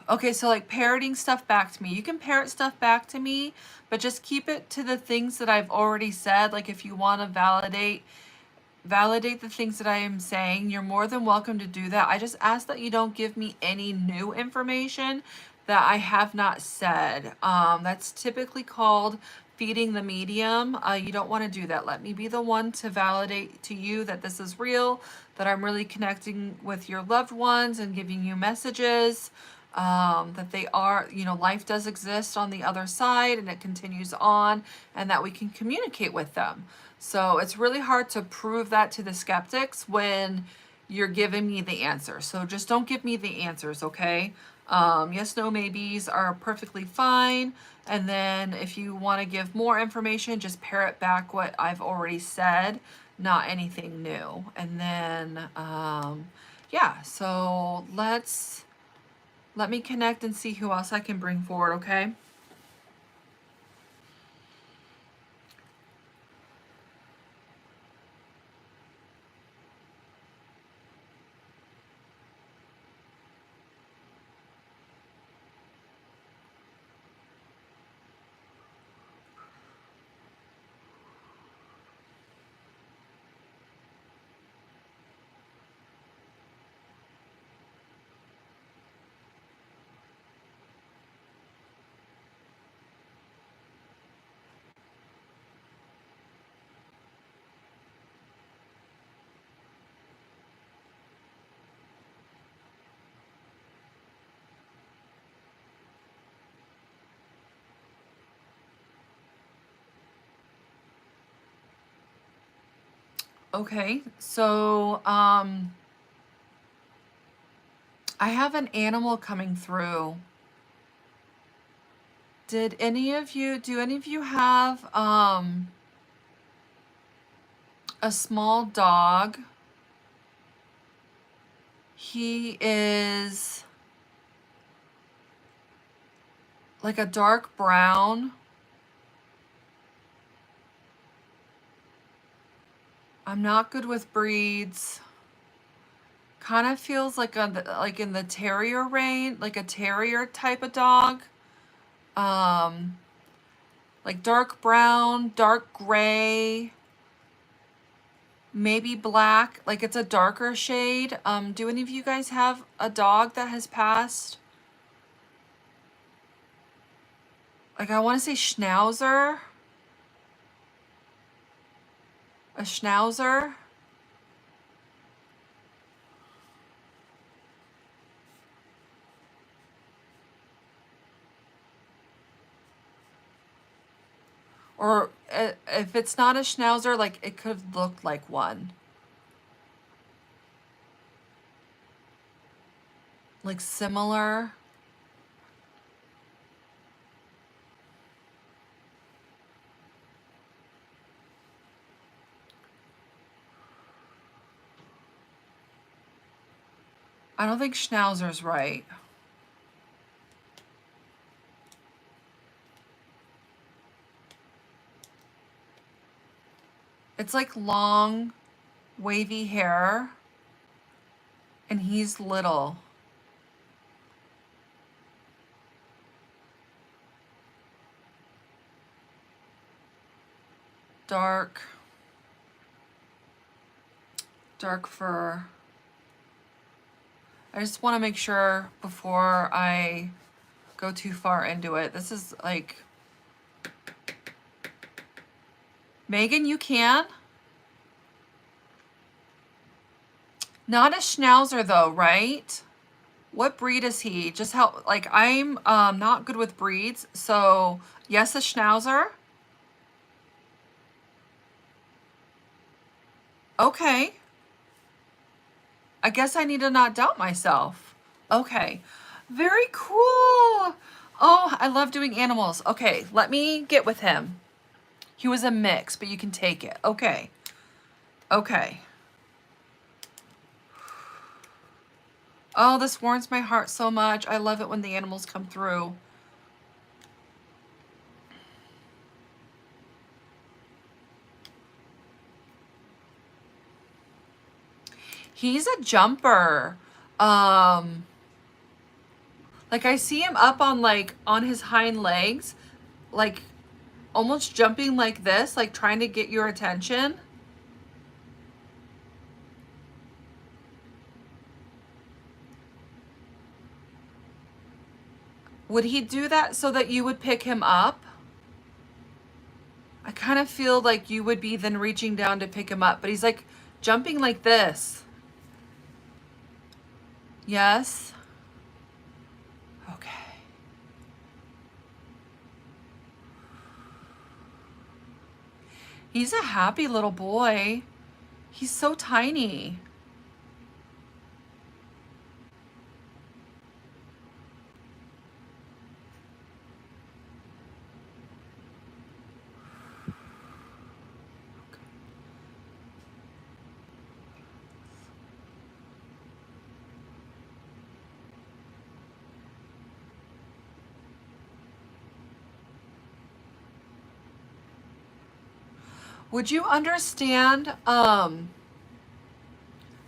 Okay, so like parroting stuff back to me. You can parrot stuff back to me, but just keep it to the things that I've already said. Like if you want to validate the things that I am saying, you're more than welcome to do that. I just ask that you don't give me any new information that I have not said. That's typically called feeding the medium. You don't want to do that. Let me be the one to validate to you that this is real, that I'm really connecting with your loved ones and giving you messages, that they are, you know, life does exist on the other side and it continues on, and that we can communicate with them. So it's really hard to prove that to the skeptics when you're giving me the answer. So just don't give me the answers, okay? Yes, no, maybes are perfectly fine. And then if you want to give more information, just parrot back what I've already said, not anything new. And then, yeah, so let me connect and see who else I can bring forward, okay? Okay, so I have an animal coming through. Do any of you have a small dog? He is like a dark brown. I'm not good with breeds. Kind of feels like like in the terrier range, like a terrier type of dog. Um, like dark brown, dark gray, maybe black, like it's a darker shade. Do any of you guys have a dog that has passed? Like I want to say schnauzer. A schnauzer. Or if it's not a schnauzer, like it could look like one. Like similar. I don't think schnauzer's right. It's like long, wavy hair, and he's little. Dark fur. I just want to make sure before I go too far into it. This is like, Megan, you can? Not a schnauzer though, right? What breed is he? Just help, like I'm not good with breeds, so yes, a schnauzer. Okay. I guess I need to not doubt myself. Okay. Very cool. Oh, I love doing animals. Okay, let me get with him. He was a mix, but you can take it. Okay. Okay. Oh, this warms my heart so much. I love it when the animals come through. He's a jumper. Like I see him up on like on his hind legs, like almost jumping like this, like trying to get your attention. Would he do that so that you would pick him up? I kind of feel like you would be then reaching down to pick him up, but he's like jumping like this. Yes. Okay. He's a happy little boy. He's so tiny. Would you understand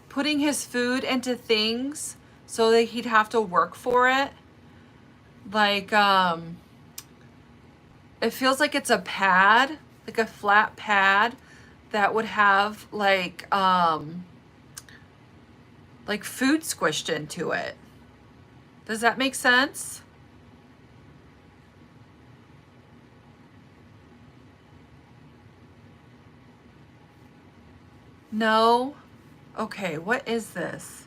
putting his food into things so that he'd have to work for it? Like it feels like it's a pad, like a flat pad that would have like food squished into it. Does that make sense? No? Okay, what is this?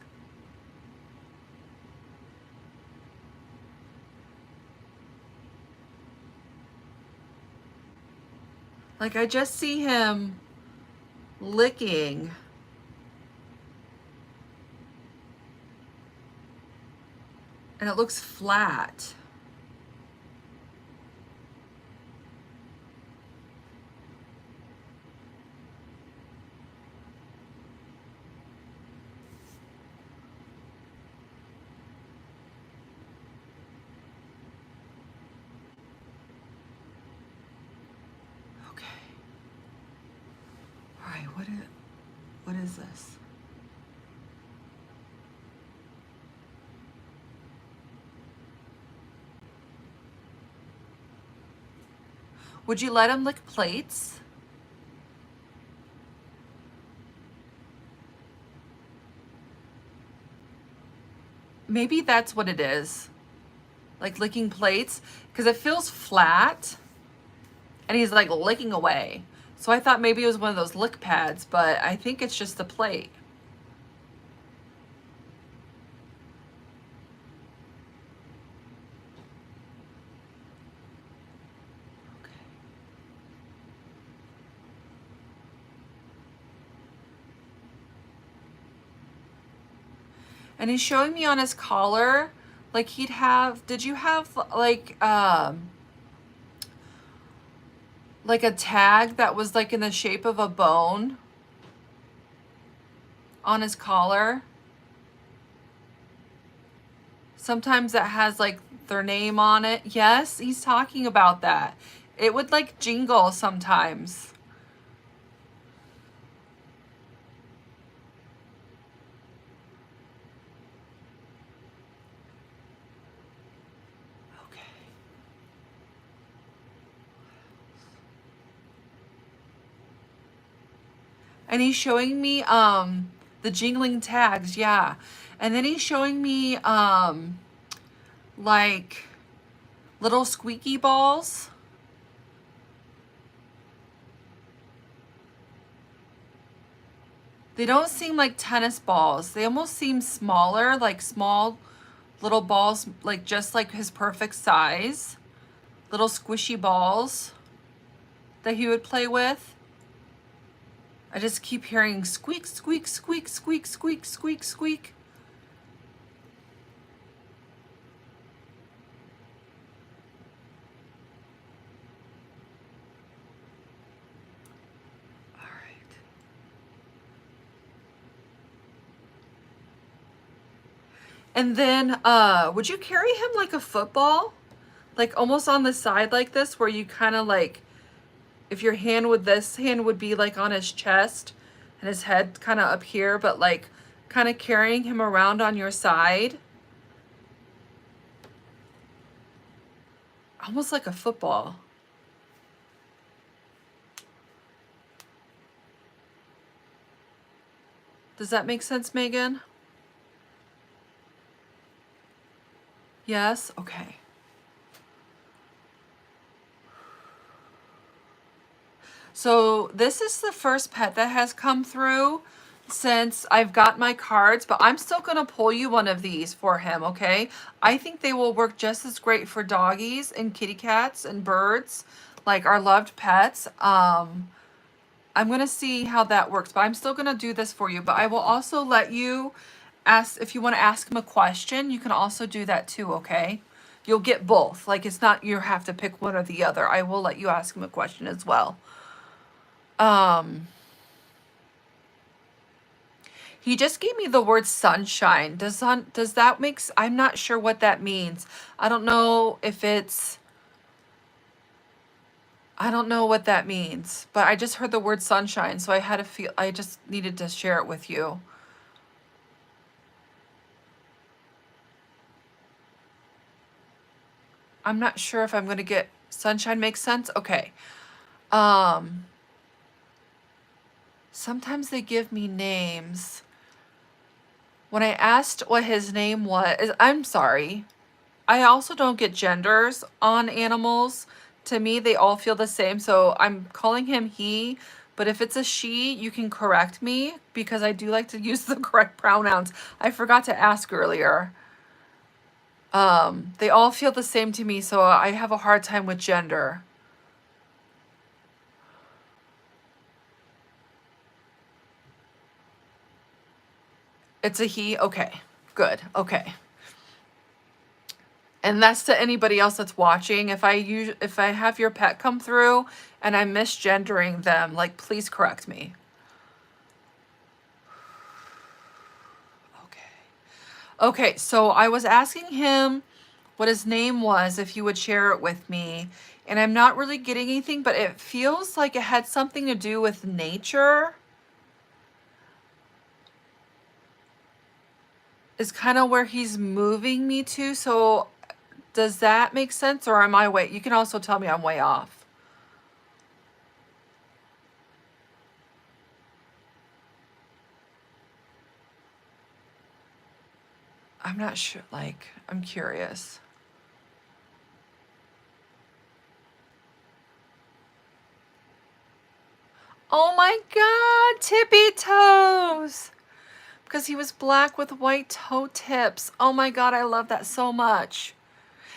Like I just see him licking. And it looks flat. Okay. All right, what is this? Would you let him lick plates? Maybe that's what it is. Like licking plates, because it feels flat and he's like licking away. So I thought maybe it was one of those lick pads, but I think it's just the plate. And he's showing me on his collar, like he'd have, did you have like a tag that was like in the shape of a bone on his collar? Sometimes that has like their name on it. Yes, he's talking about that. It would like jingle sometimes. Okay. And he's showing me the jingling tags, yeah. And then he's showing me like little squeaky balls. They don't seem like tennis balls. They almost seem smaller, like small little balls, like just like his perfect size. Little squishy balls that he would play with. I just keep hearing squeak, squeak, squeak, squeak, squeak, squeak, squeak. All right. And then, would you carry him like a football? Like almost on the side like this, where you kind of like, if your hand would, this hand would be like on his chest and his head kind of up here, but like kind of carrying him around on your side. Almost like a football. Does that make sense, Megan? Yes? Okay. So this is the first pet that has come through since I've got my cards, but I'm still going to pull you one of these for him, okay? I think they will work just as great for doggies and kitty cats and birds, like our loved pets. I'm going to see how that works, but I'm still going to do this for you. But I will also let you ask, if you want to ask him a question, you can also do that too, okay? You'll get both. Like, it's not you have to pick one or the other. I will let you ask him a question as well. He just gave me the word sunshine. Does that make I'm not sure what that means. I don't know if it's I don't know what that means, but I just heard the word sunshine, so I had a feel I just needed to share it with you. I'm not sure if I'm going to get sunshine makes sense. Okay. Sometimes they give me names. When I asked what his name was, I'm sorry. I also don't get genders on animals. To me, they all feel the same. So I'm calling him he, but if it's a she, you can correct me because I do like to use the correct pronouns. I forgot to ask earlier. They all feel the same to me, so I have a hard time with gender. It's a he? Okay, good, okay. And that's to anybody else that's watching. If I have your pet come through and I'm misgendering them, like, please correct me. Okay. Okay, so I was asking him what his name was, if he would share it with me. And I'm not really getting anything, but it feels like it had something to do with nature. Is kind of where he's moving me to. So does that make sense, or am I way? You can also tell me I'm way off. I'm not sure, like, I'm curious. Oh my God, tippy toes! Because he was black with white toe tips. Oh my God, I love that so much.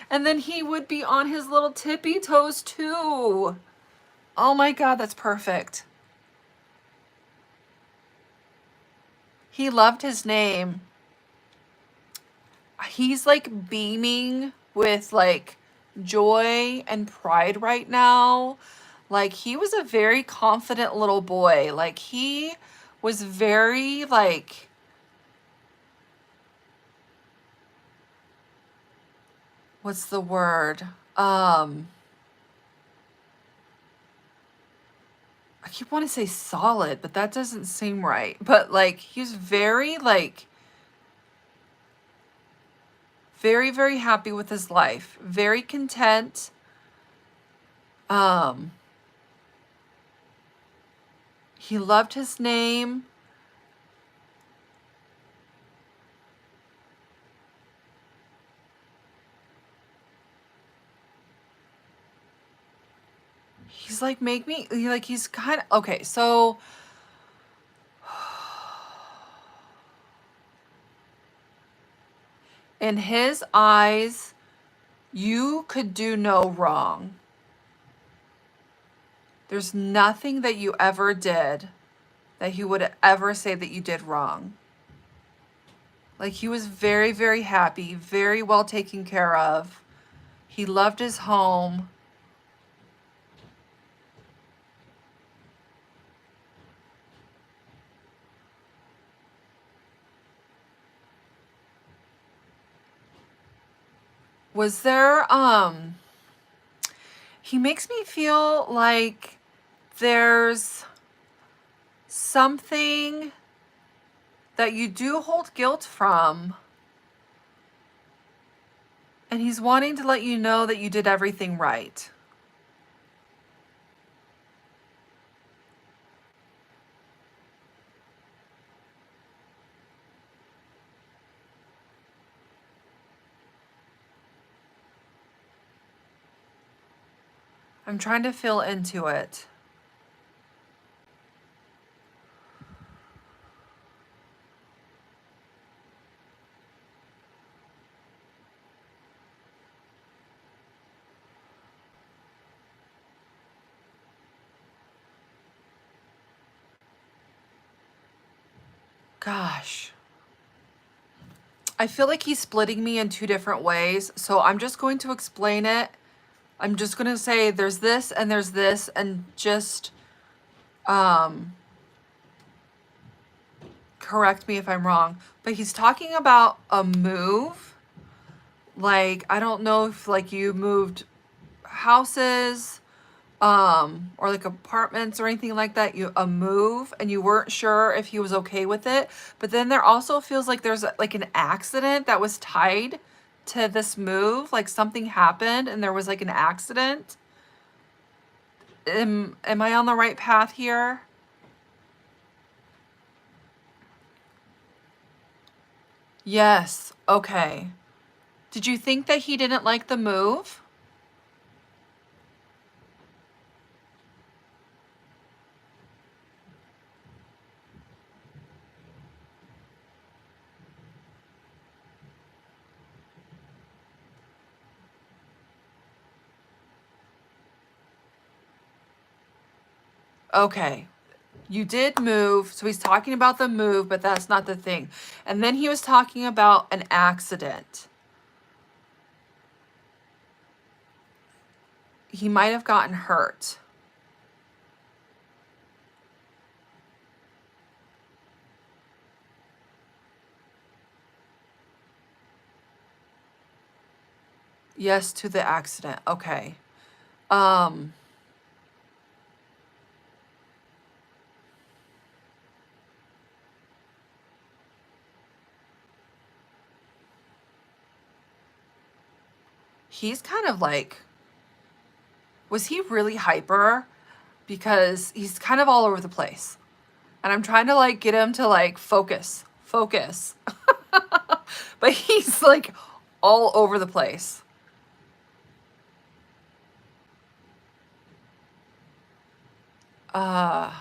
And then he would be on his little tippy toes too. Oh my God, that's perfect. He loved his name. He's like beaming with like joy and pride right now. Like, he was a very confident little boy. Like, he was very like, what's the word? I keep wanting to say solid, but that doesn't seem right. But like, he was very like, very, very happy with his life. Very content. He loved his name. He's like, make me, like, he's kind of, okay, so in his eyes, you could do no wrong. There's nothing that you ever did that he would ever say that you did wrong. Like, he was very, very happy, very well taken care of. He loved his home. Was there, he makes me feel like there's something that you do hold guilt from. And he's wanting to let you know that you did everything right. I'm trying to feel into it. Gosh. I feel like he's splitting me in two different ways, so I'm just going to explain it. I'm just going to say there's this and just correct me if I'm wrong. But he's talking about a move. Like, I don't know if like you moved houses or like apartments or anything like that, a move, and you weren't sure if he was okay with it. But then there also feels like there's like an accident that was tied to this move, like something happened and there was like an accident. Am I on the right path here? Yes. Okay. Did you think that he didn't like the move? Okay. You did move. So he's talking about the move, but that's not the thing. And then he was talking about an accident. He might have gotten hurt. Yes, to the accident. Okay. Um, he's kind of like, was he really hyper? Because he's kind of all over the place. And I'm trying to like get him to like focus. But he's like all over the place. Uh,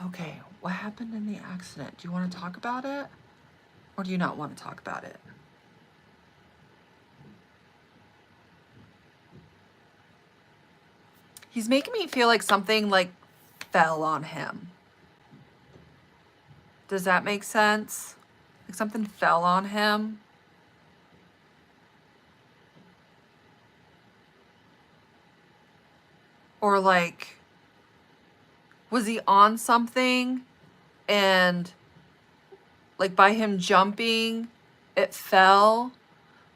okay, what happened in the accident? Do you want to talk about it? Or do you not want to talk about it? He's making me feel like something like fell on him. Does that make sense? Like something fell on him? Or like, was he on something and like by him jumping, it fell?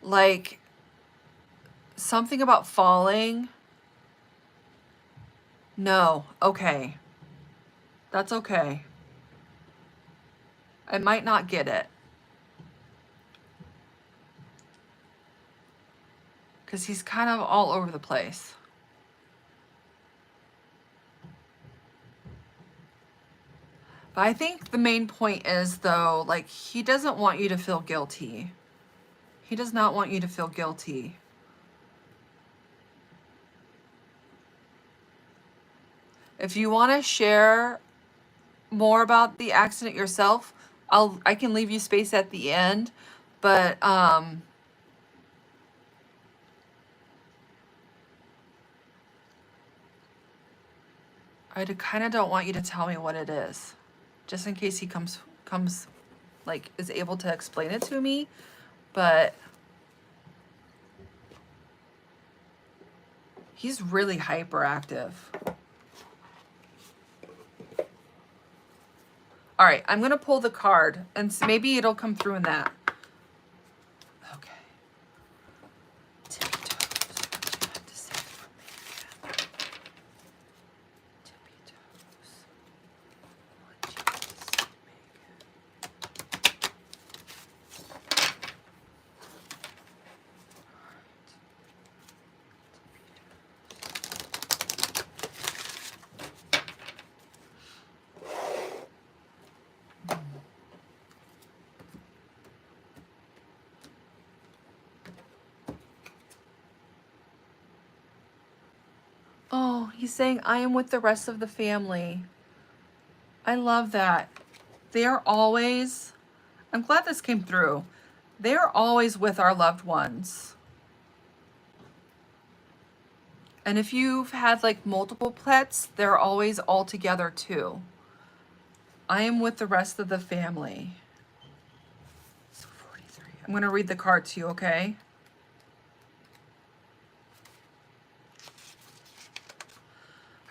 Like something about falling? No. Okay. That's okay. I might not get it. Because he's kind of all over the place. But I think the main point is, though, like, he doesn't want you to feel guilty. He does not want you to feel guilty. If you want to share more about the accident yourself, I can leave you space at the end, but I kind of don't want you to tell me what it is, just in case he comes like is able to explain it to me, but he's really hyperactive. All right, I'm gonna pull the card and maybe it'll come through in that. Okay. Tippy toes, what do you have to say for me? Tippy toes. He's saying, I am with the rest of the family. I love that. They are always, I'm glad this came through. They are always with our loved ones. And if you've had like multiple pets, they're always all together too. I am with the rest of the family. So 43. I'm going to read the card to you, okay?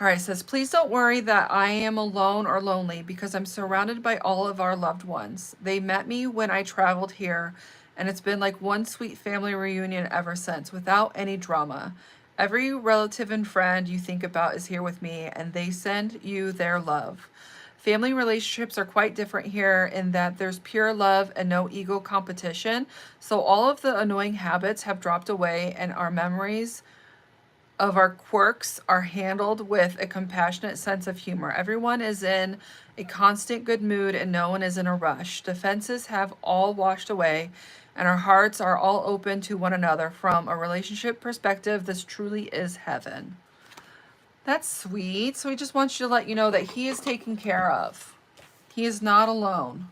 All right, it says, please don't worry that I am alone or lonely because I'm surrounded by all of our loved ones. They met me when I traveled here, and it's been like one sweet family reunion ever since, without any drama. Every relative and friend you think about is here with me, and they send you their love. Family relationships are quite different here in that there's pure love and no ego competition. So all of the annoying habits have dropped away, and our memories of our quirks are handled with a compassionate sense of humor. Everyone is in a constant good mood and no one is in a rush. Defenses have all washed away and our hearts are all open to one another. From a relationship perspective, this truly is heaven. That's sweet. So he just wants you to let you know that he is taken care of. He is not alone.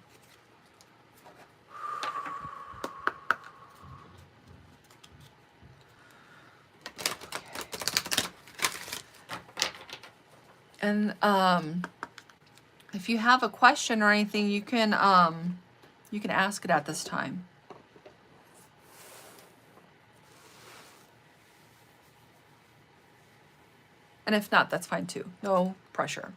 And if you have a question or anything, you can ask it at this time. And if not, that's fine too. No pressure.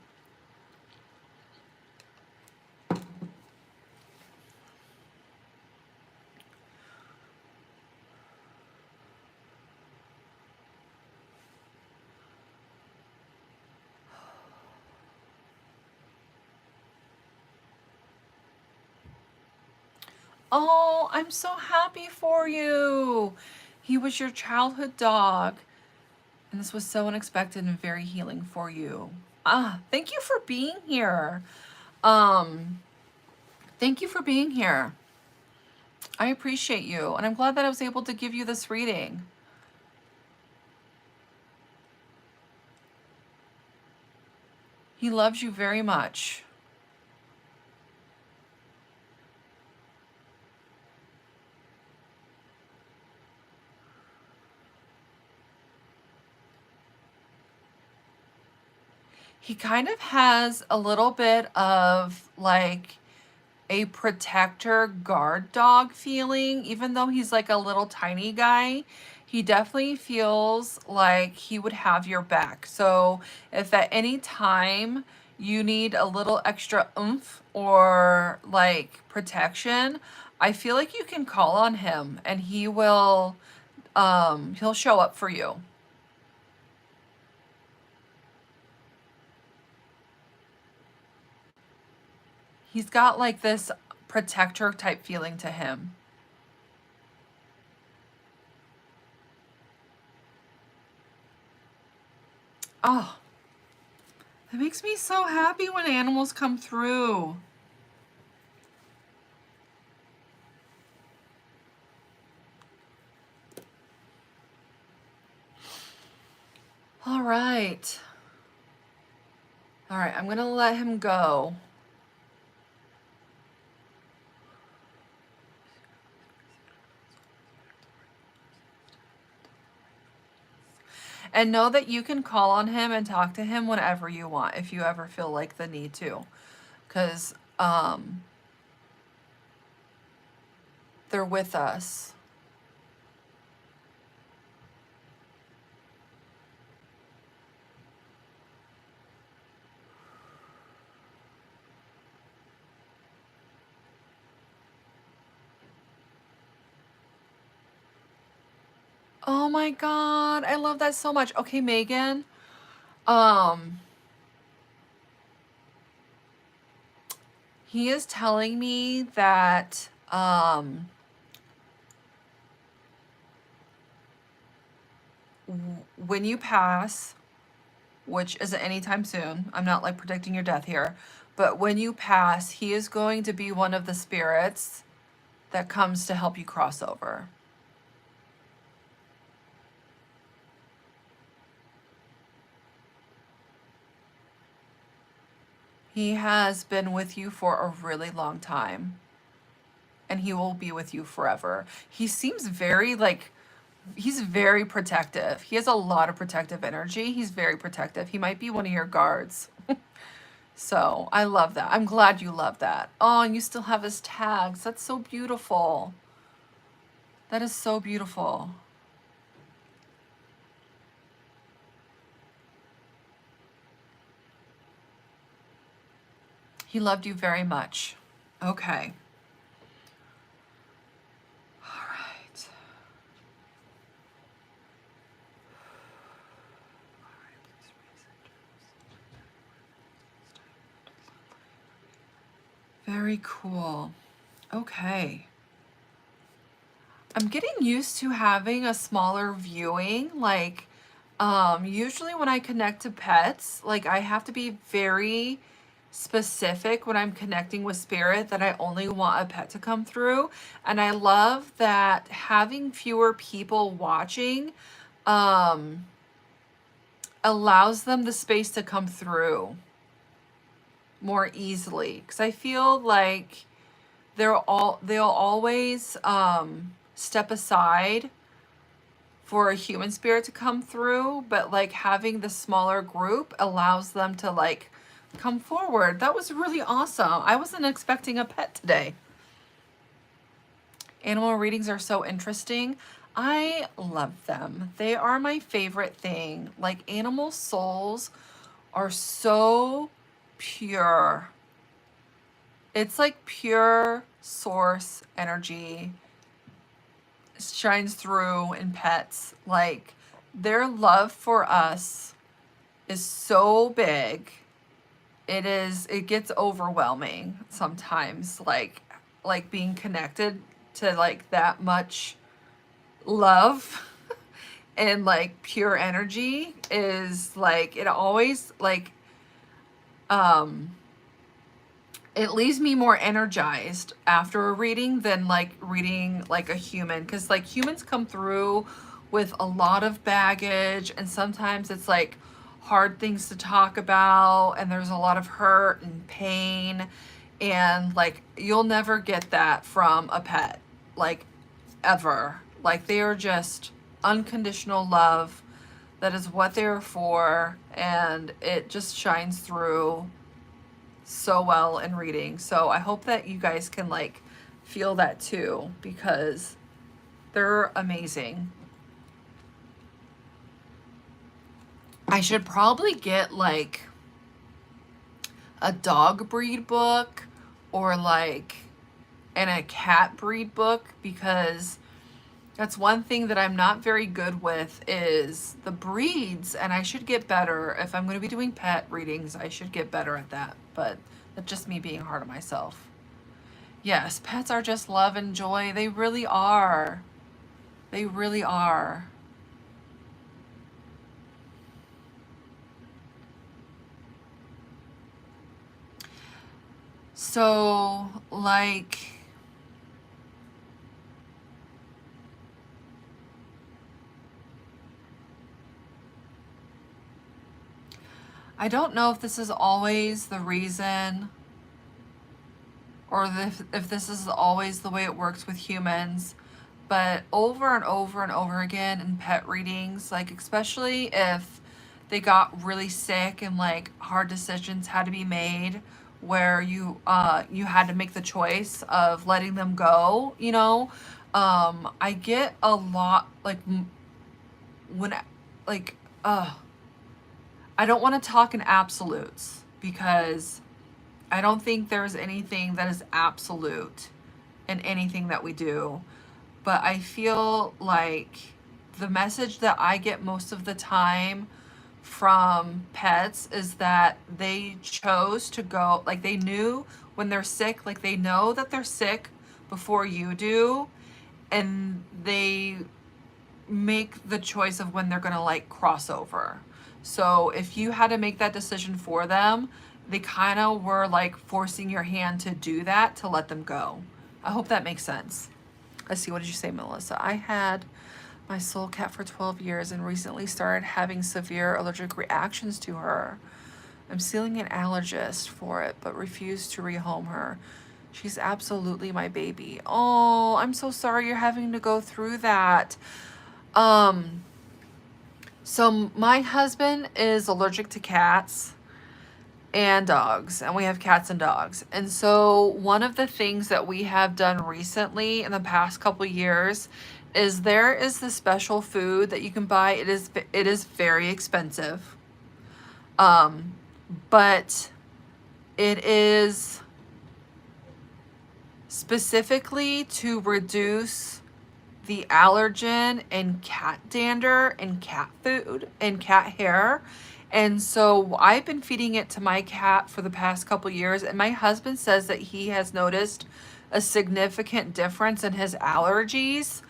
Oh, I'm so happy for you. He was your childhood dog. And this was so unexpected and very healing for you. Thank you for being here. Thank you for being here. I appreciate you. And I'm glad that I was able to give you this reading. He loves you very much. He kind of has a little bit of like a protector guard dog feeling, even though he's like a little tiny guy. He definitely feels like he would have your back. So if at any time you need a little extra oomph or like protection, I feel like you can call on him and he will he'll show up for you. He's got like this protector type feeling to him. Oh, it makes me so happy when animals come through. All right. All right, I'm going to let him go. And know that you can call on him and talk to him whenever you want, if you ever feel like the need to. Because they're with us. Oh my God, I love that so much. Okay, Megan. He is telling me that when you pass, which isn't anytime soon, I'm not like predicting your death here, but when you pass, he is going to be one of the spirits that comes to help you cross over. He has been with you for a really long time, and he will be with you forever. He seems very like, he's very protective. He has a lot of protective energy. He's very protective. He might be one of your guards. So I love that. I'm glad you love that. Oh, and you still have his tags. That's so beautiful. That is so beautiful. He loved you very much. Okay. All right. Very cool. Okay. I'm getting used to having a smaller viewing. Like, usually when I connect to pets, like I have to be very specific when I'm connecting with spirit that I only want a pet to come through. And I love that having fewer people watching allows them the space to come through more easily. Because I feel like they'll always step aside for a human spirit to come through, but like having the smaller group allows them to like come forward. That was really awesome. I wasn't expecting a pet today. Animal readings are so interesting. I love them. They are my favorite thing. Like, animal souls are so pure. It's like pure source energy shines through in pets. Like, their love for us is so big. It gets overwhelming sometimes, like being connected to like that much love and like pure energy is like, it always like it leaves me more energized after a reading than like reading like a human, because like humans come through with a lot of baggage, and sometimes it's like hard things to talk about, and there's a lot of hurt and pain, and like you'll never get that from a pet, like ever. Like, they are just unconditional love. That is what they're for, and it just shines through so well in reading. So I hope that you guys can like feel that too, because they're amazing. I should probably get like a dog breed book or like and a cat breed book, because that's one thing that I'm not very good with is the breeds, and I should get better. If I'm going to be doing pet readings, I should get better at that, but that's just me being hard on myself. Yes, pets are just love and joy. They really are. They really are. So, like, I don't know if this is always the reason, or if this is always the way it works with humans, but over and over and over again in pet readings, like especially if they got really sick and like hard decisions had to be made where you had to make the choice of letting them go, I get a lot like when like I don't want to talk in absolutes, because I don't think there's anything that is absolute in anything that we do. But I feel like the message that I get most of the time from pets is that they chose to go, like they knew when they're sick, like they know that they're sick before you do, and they make the choice of when they're gonna like cross over. So if you had to make that decision for them, they kind of were like forcing your hand to do that, to let them go. I hope that makes sense. Let's see, what did you say, Melissa? I had my soul cat for 12 years and recently started having severe allergic reactions to her. I'm seeing an allergist for it, but refuse to rehome her. She's absolutely my baby. Oh, I'm so sorry you're having to go through that. Um, so my husband is allergic to cats and dogs, and we have cats and dogs. And so one of the things that we have done recently in the past couple years is there is this special food that you can buy. It is very expensive. Um, but it is specifically to reduce the allergen in cat dander and cat food and cat hair. And so I've been feeding it to my cat for the past couple years, and my husband says that he has noticed a significant difference in his allergies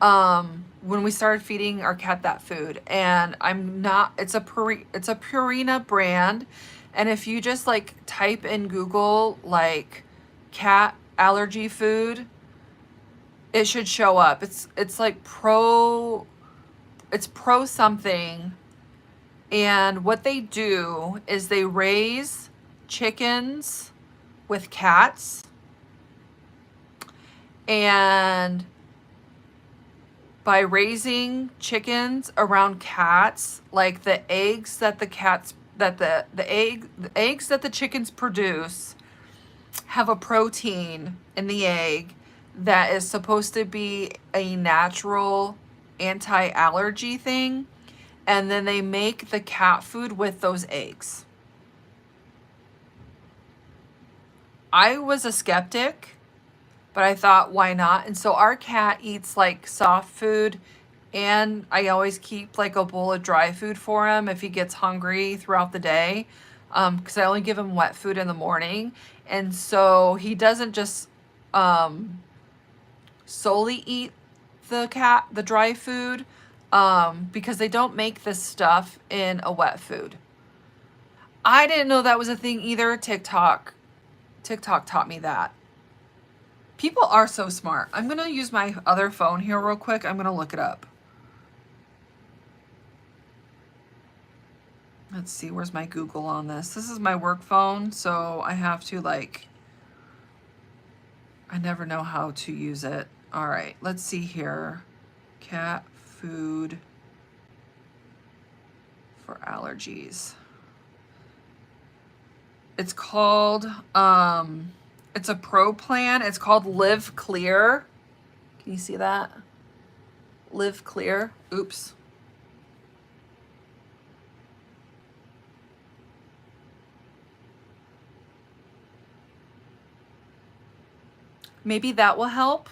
when we started feeding our cat that food. And I'm not, it's a Purina brand, and if you just like type in Google like cat allergy food, it should show up. It's like it's pro something. And what they do is they raise chickens with cats, and by raising chickens around cats, like the eggs that the cats that the eggs that the chickens produce have a protein in the egg that is supposed to be a natural anti-allergy thing, and then they make the cat food with those eggs. I was a skeptic, but I thought, why not? And so our cat eats like soft food, and I always keep like a bowl of dry food for him if he gets hungry throughout the day, because I only give him wet food in the morning. And so he doesn't just solely eat the dry food, because they don't make this stuff in a wet food. I didn't know that was a thing either. TikTok taught me that. People are so smart. I'm going to use my other phone here real quick. I'm going to look it up. Let's see, where's my Google on this? This is my work phone, so I have to like, I never know how to use it. All right, let's see here. Cat food for allergies. It's called, it's a pro plan. It's called Live Clear. Can you see that? Live Clear. Oops. Maybe that will help.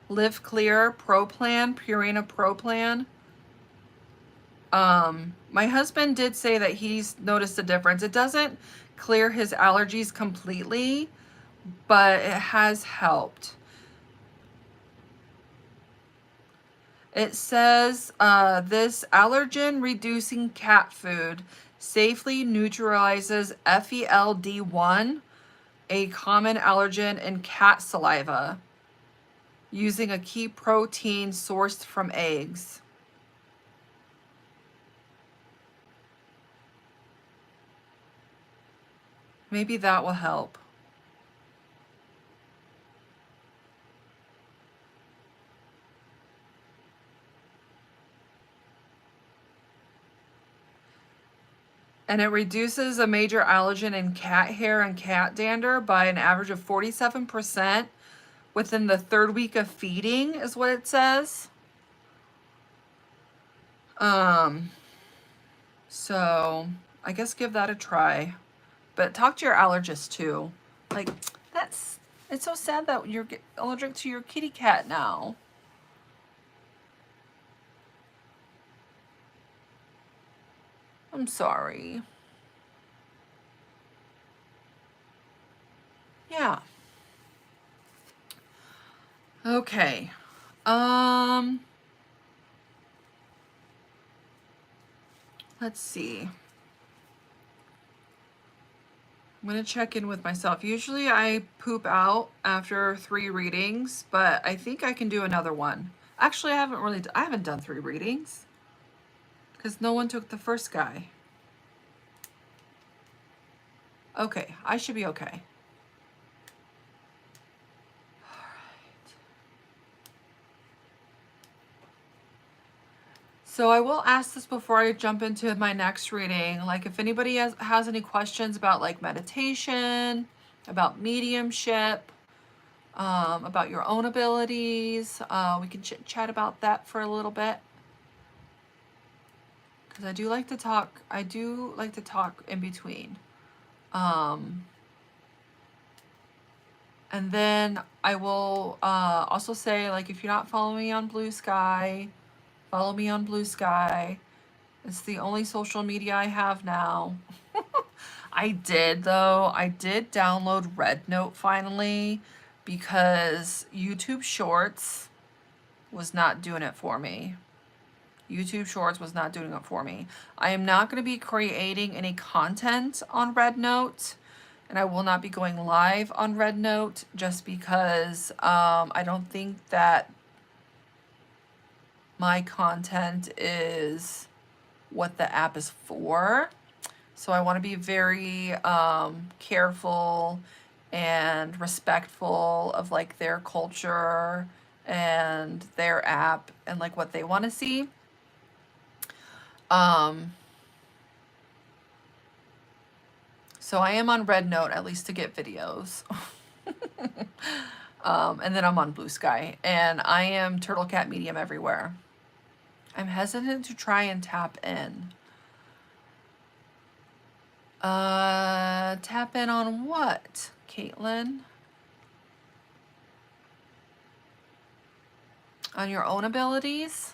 Live Clear Pro Plan, Purina Pro Plan. My husband did say that he's noticed a difference. It doesn't clear his allergies completely, but it has helped. It says this allergen reducing cat food safely neutralizes FeLD1, a common allergen in cat saliva, using a key protein sourced from eggs. Maybe that will help. And it reduces a major allergen in cat hair and cat dander by an average of 47% within the 3rd week of feeding, is what it says. So I guess give that a try. But talk to your allergist too. Like, it's so sad that you're allergic to your kitty cat now. I'm sorry. Yeah. Okay. Let's see. I'm going to check in with myself. Usually I poop out after 3 readings, but I think I can do another one. Actually, I haven't done 3 readings because no one took the first guy. Okay, I should be okay. So I will ask this before I jump into my next reading. Like if anybody has any questions about like meditation, about mediumship, about your own abilities, we can chat about that for a little bit. Because I do like to talk. I do like to talk in between. And then I will also say, like, if you're not following me on Blue Sky, follow me on Blue Sky. It's the only social media I have now. I did download Red Note finally because YouTube Shorts was not doing it for me. YouTube Shorts was not doing it for me. I am not going to be creating any content on Red Note, and I will not be going live on Red Note just because I don't think that my content is what the app is for. So I want to be very careful and respectful of like their culture and their app and like what they want to see. So I am on Red Note at least to get videos. And then I'm on Blue Sky, and I am Turtle Cat Medium everywhere. I'm hesitant to try and tap in. Tap in on what, Caitlin? On your own abilities?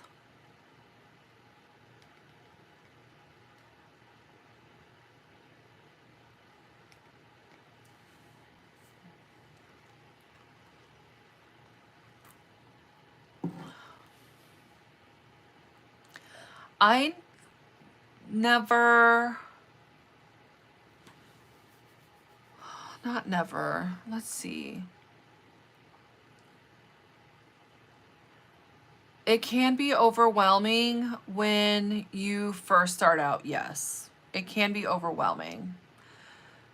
I never, not never, let's see. It can be overwhelming when you first start out, yes. It can be overwhelming.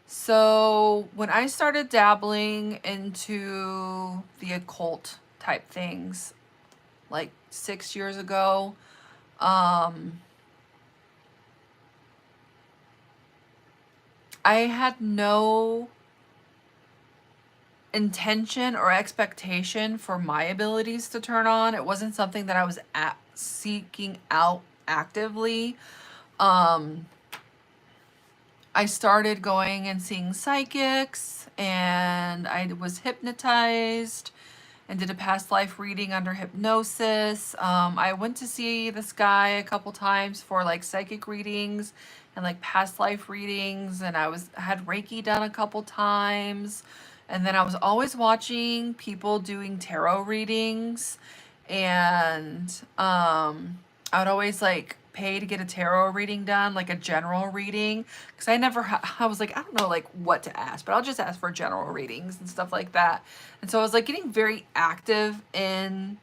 So when I started dabbling into the occult type things, like 6 years ago, I had no intention or expectation for my abilities to turn on. It wasn't something that I was seeking out actively. I started going and seeing psychics, and I was hypnotized and did a past life reading under hypnosis. I went to see this guy a couple times for like psychic readings and like past life readings, and I had Reiki done a couple times. And then I was always watching people doing tarot readings, and I would always like pay to get a tarot reading done, like a general reading, because I was like, I don't know like what to ask, but I'll just ask for general readings and stuff like that. And so I was like getting very active in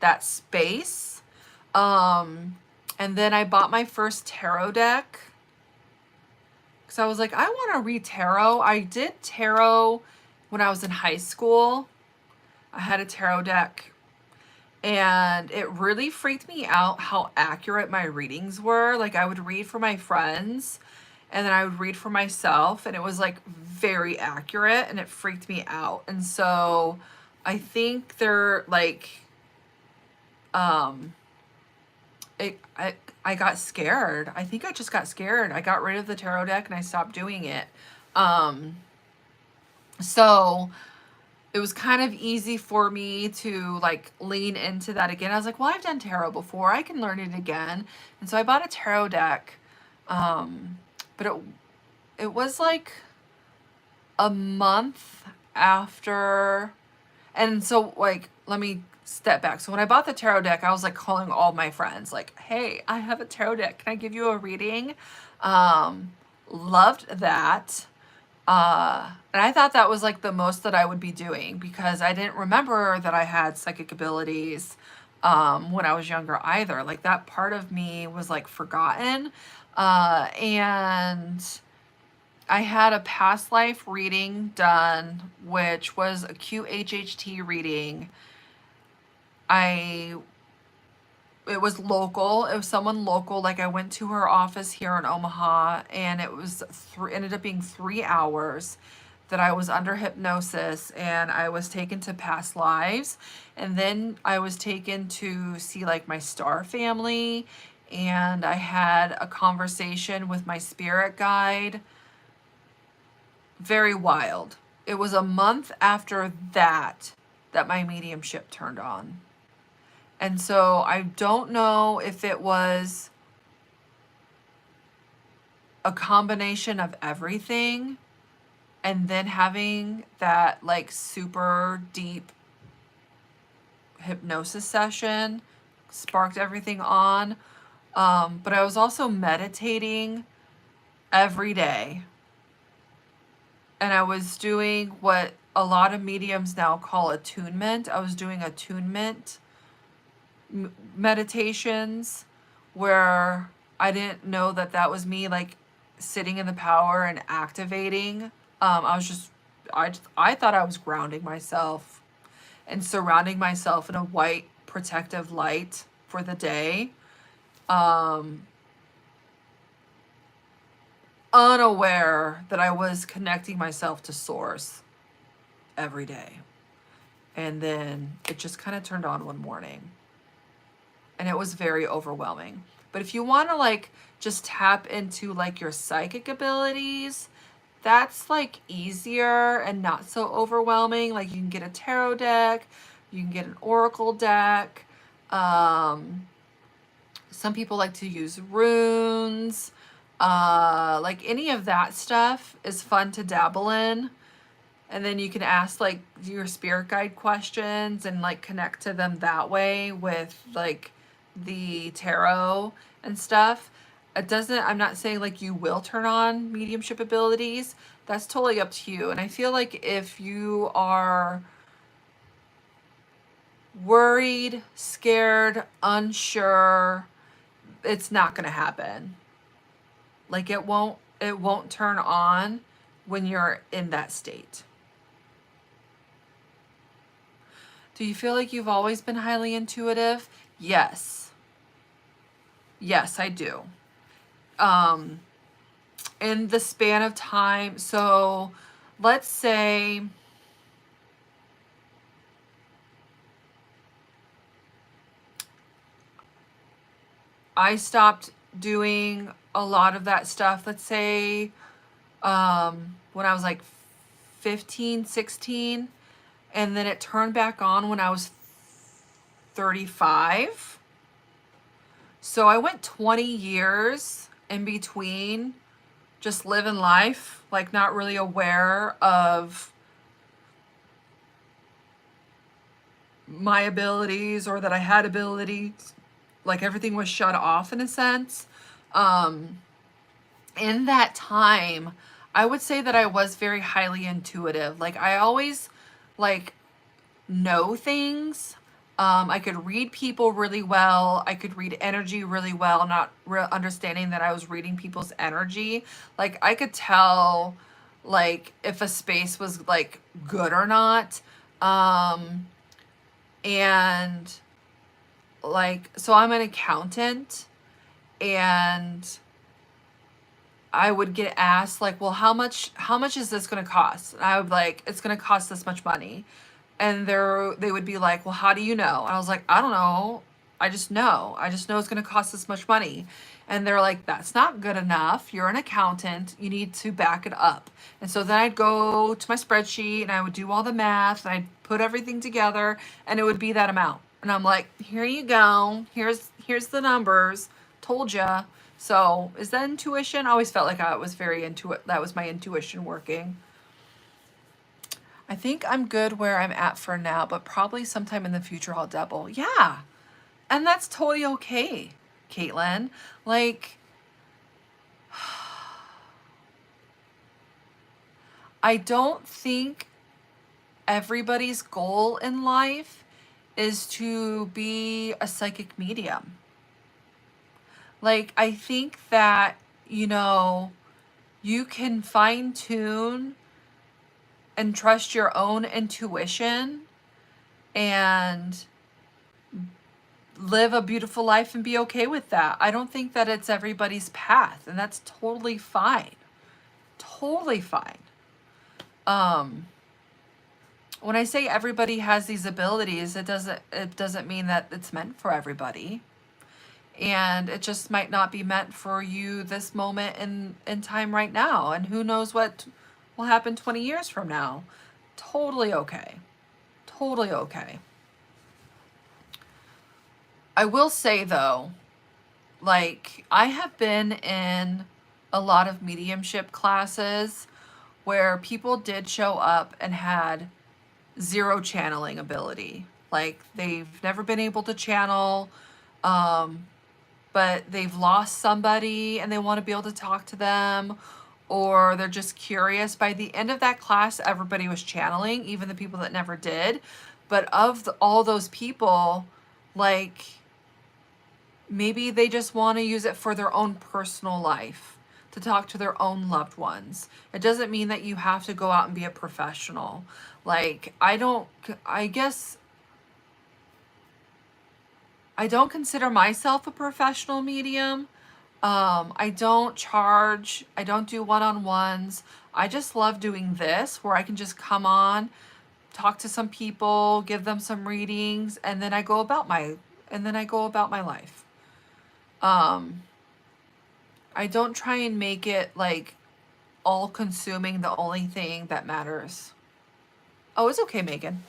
that space. And then I bought my first tarot deck because I was like, I want to read tarot. I did tarot when I was in high school. I had a tarot deck, and it really freaked me out how accurate my readings were. Like I would read for my friends, and then I would read for myself, and it was like very accurate, and it freaked me out. And so I think they're like, I got scared. I think I just got scared. I got rid of the tarot deck and I stopped doing it. So it was kind of easy for me to like lean into that again. I was like, well, I've done tarot before. I can learn it again. And so I bought a tarot deck. But it was like a month after. And so like, let me step back. So when I bought the tarot deck, I was like calling all my friends like, hey, I have a tarot deck. Can I give you a reading? Loved that. And I thought that was like the most that I would be doing because I didn't remember that I had psychic abilities when I was younger either. Like that part of me was like forgotten. And I had a past life reading done, which was a QHHT reading. I it was local. It was someone local. Like I went to her office here in Omaha, and it was ended up being 3 hours that I was under hypnosis, and I was taken to past lives, and then I was taken to see like my star family, and I had a conversation with my spirit guide. Very wild. It was a month after that that my mediumship turned on. And so I don't know if it was a combination of everything and then having that like super deep hypnosis session sparked everything on. But I was also meditating every day. And I was doing what a lot of mediums now call attunement. I was doing attunement meditations where I didn't know that that was me like sitting in the power and activating. I thought I was grounding myself and surrounding myself in a white protective light for the day. Unaware that I was connecting myself to source every day. And then it just kind of turned on one morning. And it was very overwhelming. But if you want to like just tap into like your psychic abilities, that's like easier and not so overwhelming. Like you can get a tarot deck, you can get an oracle deck. Some people like to use runes. Like any of that stuff is fun to dabble in. And then you can ask like your spirit guide questions and like connect to them that way with like the tarot and stuff. I'm not saying like you will turn on mediumship abilities. That's totally up to you. And I feel like if you are worried, scared, unsure, it's not going to happen. Like it won't turn on when you're in that state. Do you feel like you've always been highly intuitive? Yes. Yes, I do. In the span of time, so let's say I stopped doing a lot of that stuff. Let's say when I was like 15, 16, and then it turned back on when I was 35. So I went 20 years in between just living life, like not really aware of my abilities or that I had abilities. Like everything was shut off in a sense. In that time, I would say that I was very highly intuitive. Like I always like know things. I could read people really well. I could read energy really well, not understanding that I was reading people's energy. Like I could tell like if a space was like good or not. And like, so I'm an accountant, and I would get asked like, well, how much is this going to cost? And I would be like, it's going to cost this much money. And they would be like, well, how do you know? And I was like, I don't know. I just know it's going to cost this much money. And they're like, that's not good enough. You're an accountant. You need to back it up. And so then I'd go to my spreadsheet and I would do all the math and I'd put everything together and it would be that amount. And I'm like, here you go. Here's the numbers. Told ya. So is that intuition? I always felt like I was very into it. That was my intuition working. I think I'm good where I'm at for now, but probably sometime in the future I'll double. Yeah. And that's totally okay, Caitlin. Like, I don't think everybody's goal in life is to be a psychic medium. Like, I think that, you can fine tune and trust your own intuition and live a beautiful life and be okay with that. I don't think that it's everybody's path, and that's totally fine. Totally fine. When I say everybody has these abilities, it doesn't mean that it's meant for everybody. And it just might not be meant for you this moment in time right now. And who knows what will happen 20 years from now. Totally okay. Totally okay. I will say though, like I have been in a lot of mediumship classes where people did show up and had zero channeling ability. Like they've never been able to channel, but they've lost somebody and they want to be able to talk to them, or they're just curious. By the end of that class, everybody was channeling, even the people that never did. But of all those people, like maybe they just want to use it for their own personal life, to talk to their own loved ones. It doesn't mean that you have to go out and be a professional. Like, I guess I don't consider myself a professional medium. I don't charge. I don't do one-on-ones. I just love doing this where I can just come on, talk to some people, give them some readings, and then I go about my life. I don't try and make it like all consuming, the only thing that matters. Oh, it's okay, Megan.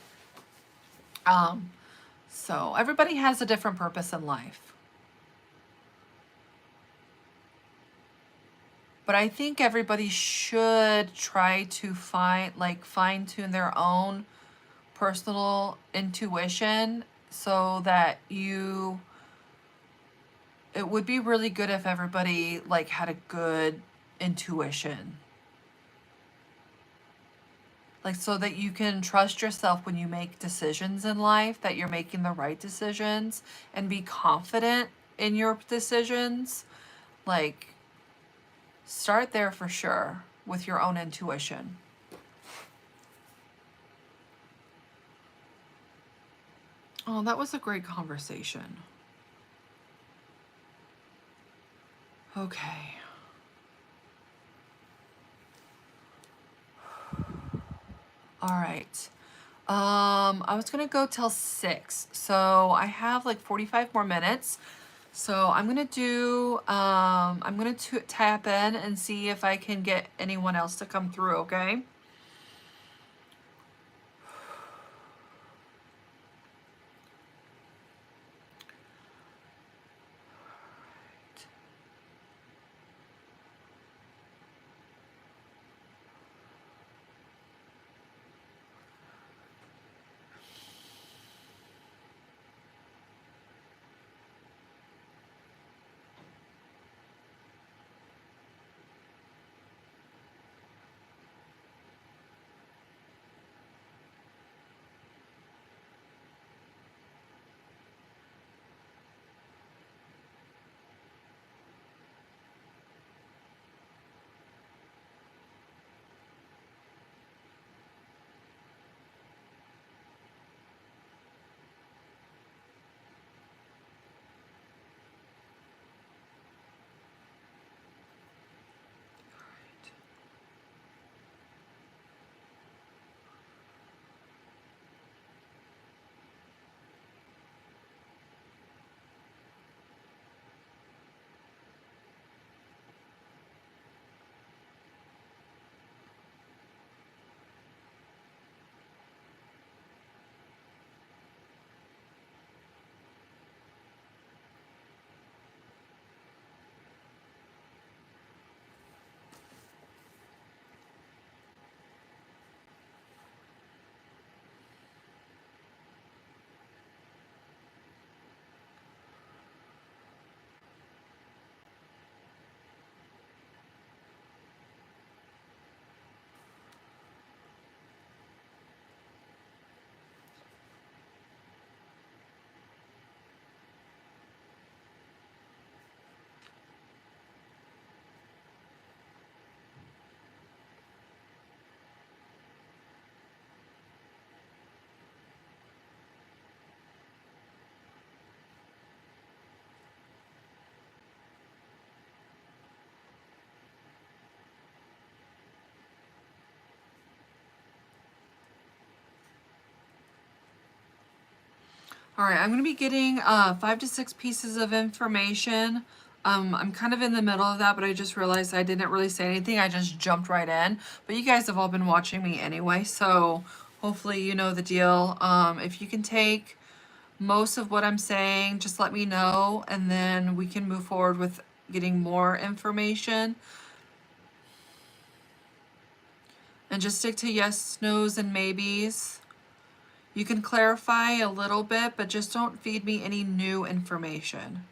So everybody has a different purpose in life. But I think everybody should try to fine tune their own personal intuition so that it would be really good if everybody like had a good intuition. Like so that you can trust yourself when you make decisions in life, that you're making the right decisions and be confident in your decisions. Like start there for sure with your own intuition. Oh, that was a great conversation. Okay. All right. I was gonna go till 6, so I have like 45 more minutes. So I'm gonna tap in and see if I can get anyone else to come through, okay? All right, I'm going to be getting 5 to 6 pieces of information. I'm kind of in the middle of that, but I just realized I didn't really say anything. I just jumped right in. But you guys have all been watching me anyway, so hopefully you know the deal. If you can take most of what I'm saying, just let me know, and then we can move forward with getting more information. And just stick to yes, no's, and maybes. You can clarify a little bit, but just don't feed me any new information.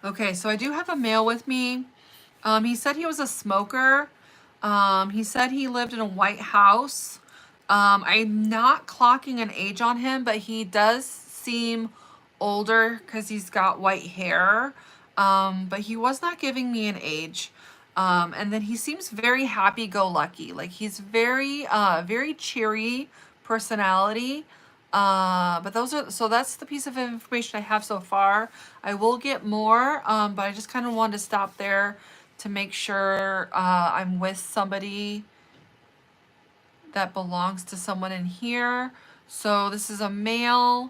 Okay, so I do have a male with me. He said he was a smoker. He said he lived in a white house. I'm not clocking an age on him, but he does seem older because he's got white hair. But he was not giving me an age. And then he seems very happy-go-lucky. Like he's very cheery personality. But so that's the piece of information I have so far. I will get more, but I just kind of wanted to stop there to make sure I'm with somebody that belongs to someone in here. So this is a male.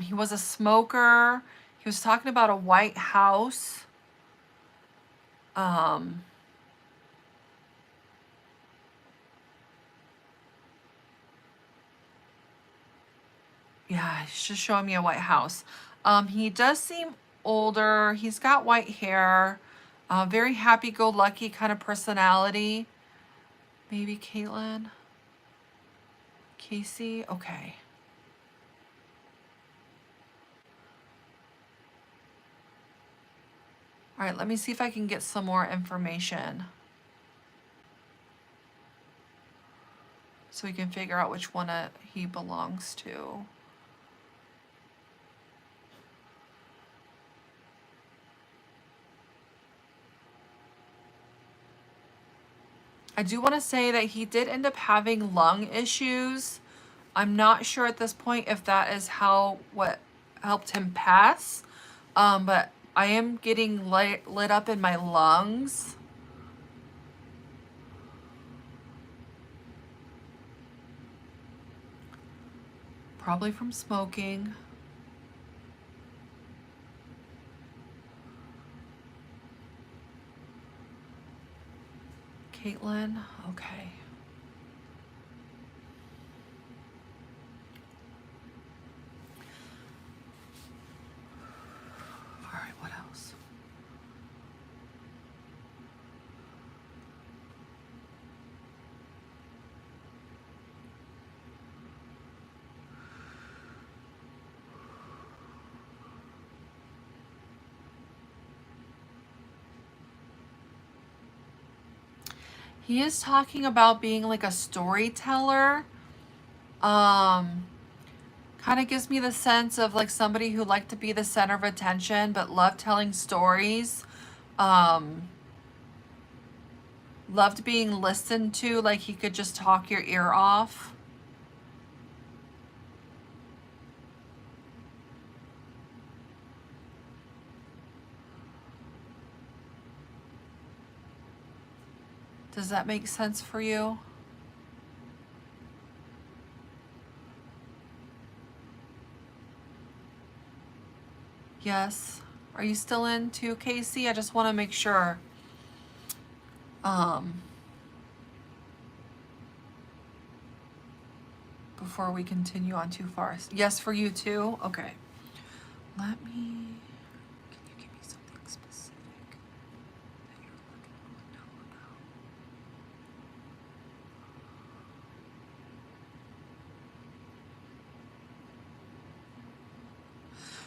He was a smoker. He was talking about a white house. Yeah, he's just showing me a white house. He does seem older. He's got white hair. Very happy-go-lucky kind of personality. Maybe Caitlin. Casey. Okay. All right, let me see if I can get some more information so we can figure out which one he belongs to. I do want to say that he did end up having lung issues. I'm not sure at this point if that is what helped him pass, but I am getting lit up in my lungs. Probably from smoking. Caitlin, okay. All right, what else? He is talking about being like a storyteller. Kind of gives me the sense of like somebody who liked to be the center of attention but loved telling stories. Loved being listened to, like he could just talk your ear off. Does that make sense for you? Yes. Are you still in too, Casey? I just want to make sure. Before we continue on too far. Yes, for you too? Okay. Let me... Can you give me something specific that your loved one would know about?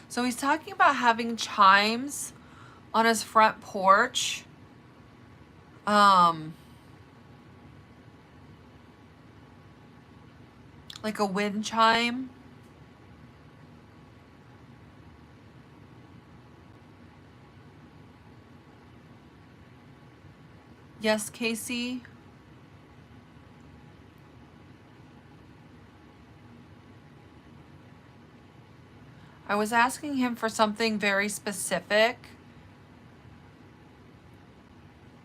So he's talking about having chimes on his front porch. Like a wind chime. Yes, Casey? I was asking him for something very specific.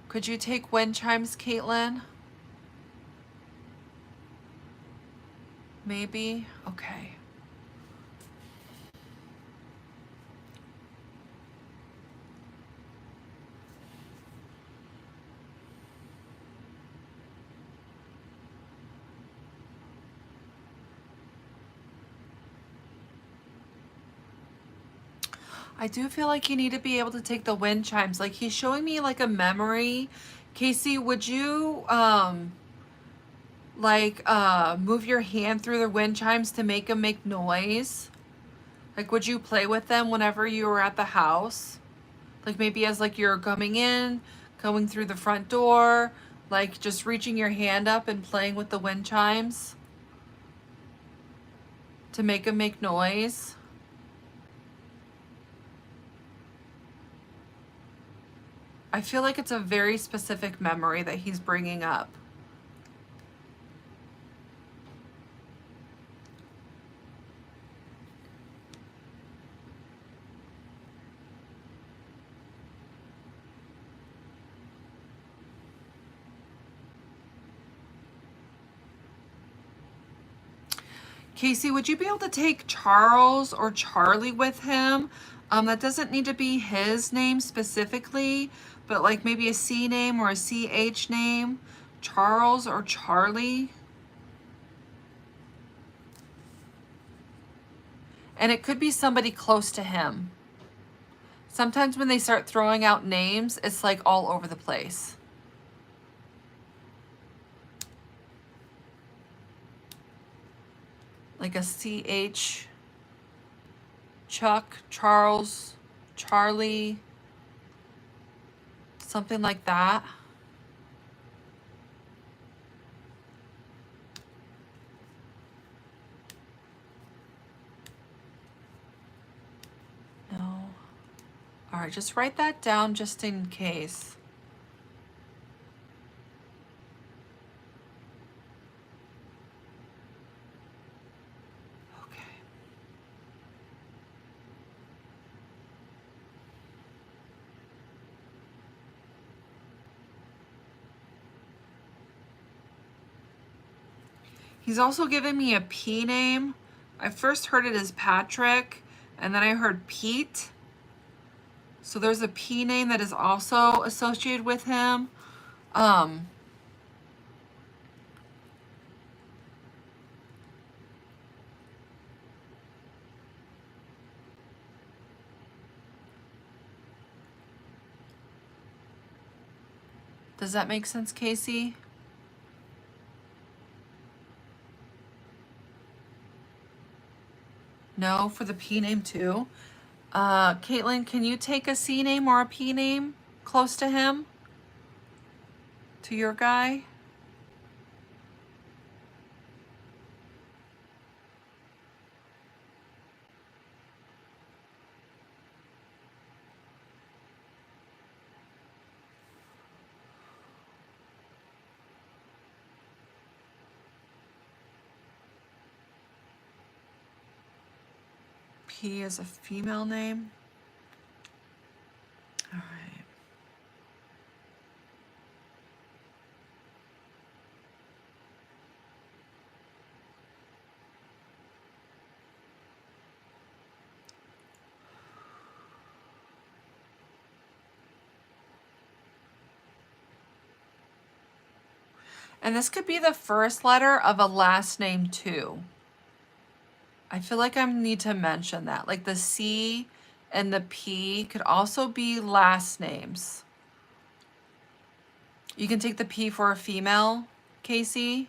Could you take wind chimes, Caitlin? Maybe? Okay. I do feel like you need to be able to take the wind chimes. Like he's showing me like a memory. Casey, would you move your hand through the wind chimes to make them make noise? Like would you play with them whenever you were at the house? Like maybe as like you're coming in, going through the front door, like just reaching your hand up and playing with the wind chimes to make them make noise. I feel like it's a very specific memory that he's bringing up. Casey, would you be able to take Charles or Charlie with him? That doesn't need to be his name specifically, but like maybe a C name or a CH name. Charles or Charlie. And it could be somebody close to him. Sometimes when they start throwing out names, it's like all over the place. Like a CH, Chuck, Charles, Charlie, something like that. No. All right, just write that down just in case. He's also given me a P name. I first heard it as Patrick, and then I heard Pete. So there's a P name that is also associated with him. Does that make sense, Casey? No, for the P name too. Caitlin, can you take a C name or a P name close to him? To your guy? P is a female name. All right. And this could be the first letter of a last name too. I feel like I need to mention that. Like the C and the P could also be last names. You can take the P for a female, Casey.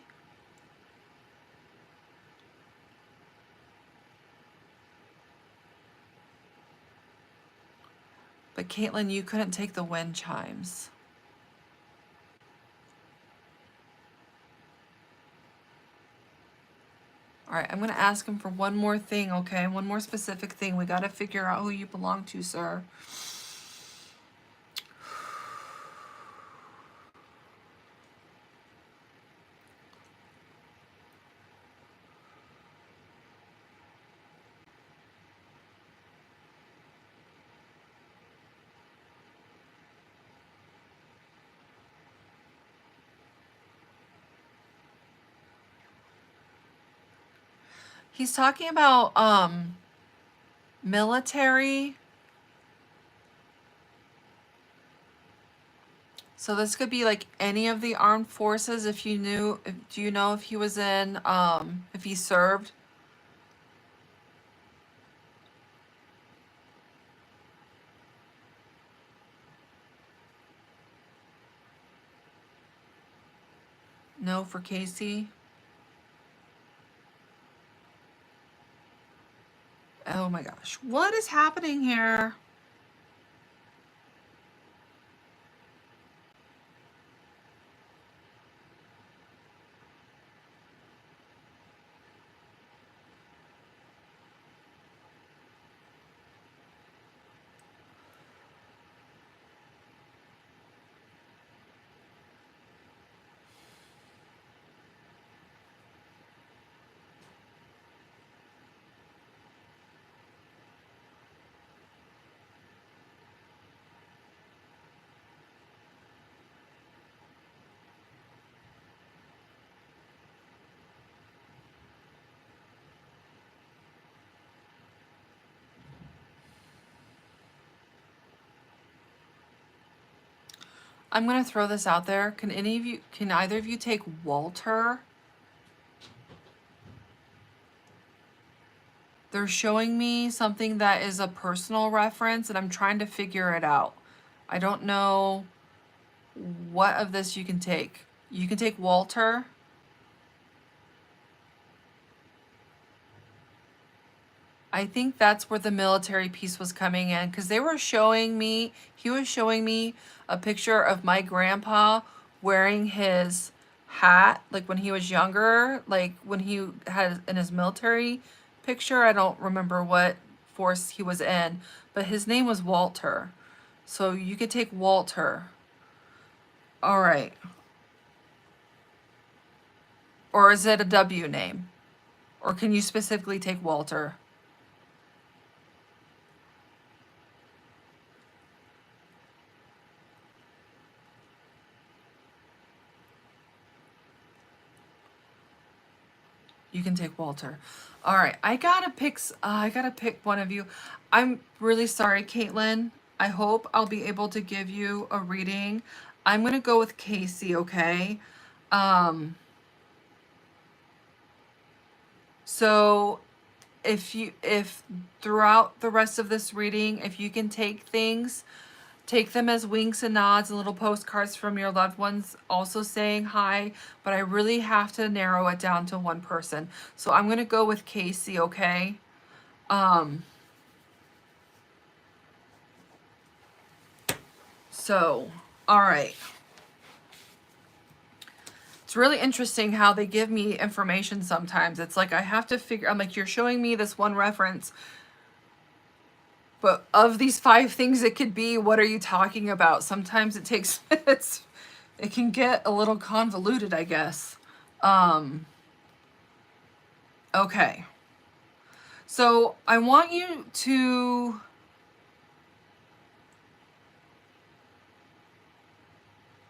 But Caitlin, you couldn't take the wind chimes. All right, I'm going to ask him for one more thing, okay? One more specific thing. We got to figure out who you belong to, sir. He's talking about military. So this could be like any of the armed forces. If you knew, do you know if he was in, if he served? No, for Casey. Oh my gosh, what is happening here? I'm gonna throw this out there. Can either of you take Walter? They're showing me something that is a personal reference and I'm trying to figure it out. I don't know what of this you can take. You can take Walter. I think that's where the military piece was coming in because they were showing me, he was showing me a picture of my grandpa wearing his hat, like when he was younger, like when he had in his military picture. I don't remember what force he was in, but his name was Walter. So you could take Walter. All right. Or is it a W name? Or can you specifically take Walter? You can take Walter. All right, I gotta pick one of you. I'm really sorry, Caitlin. I hope I'll be able to give you a reading. I'm gonna go with Casey, okay? Um, so if throughout the rest of this reading, if you can take things, take them as winks and nods and little postcards from your loved ones also saying hi, but I really have to narrow it down to one person. So I'm going to go with Casey, okay? So, all right. It's really interesting how they give me information sometimes. It's like I have to figure, I'm like, you're showing me this one reference, but of these 5 things it could be, what are you talking about? Sometimes it takes minutes. It can get a little convoluted, I guess. Okay. So I want you to,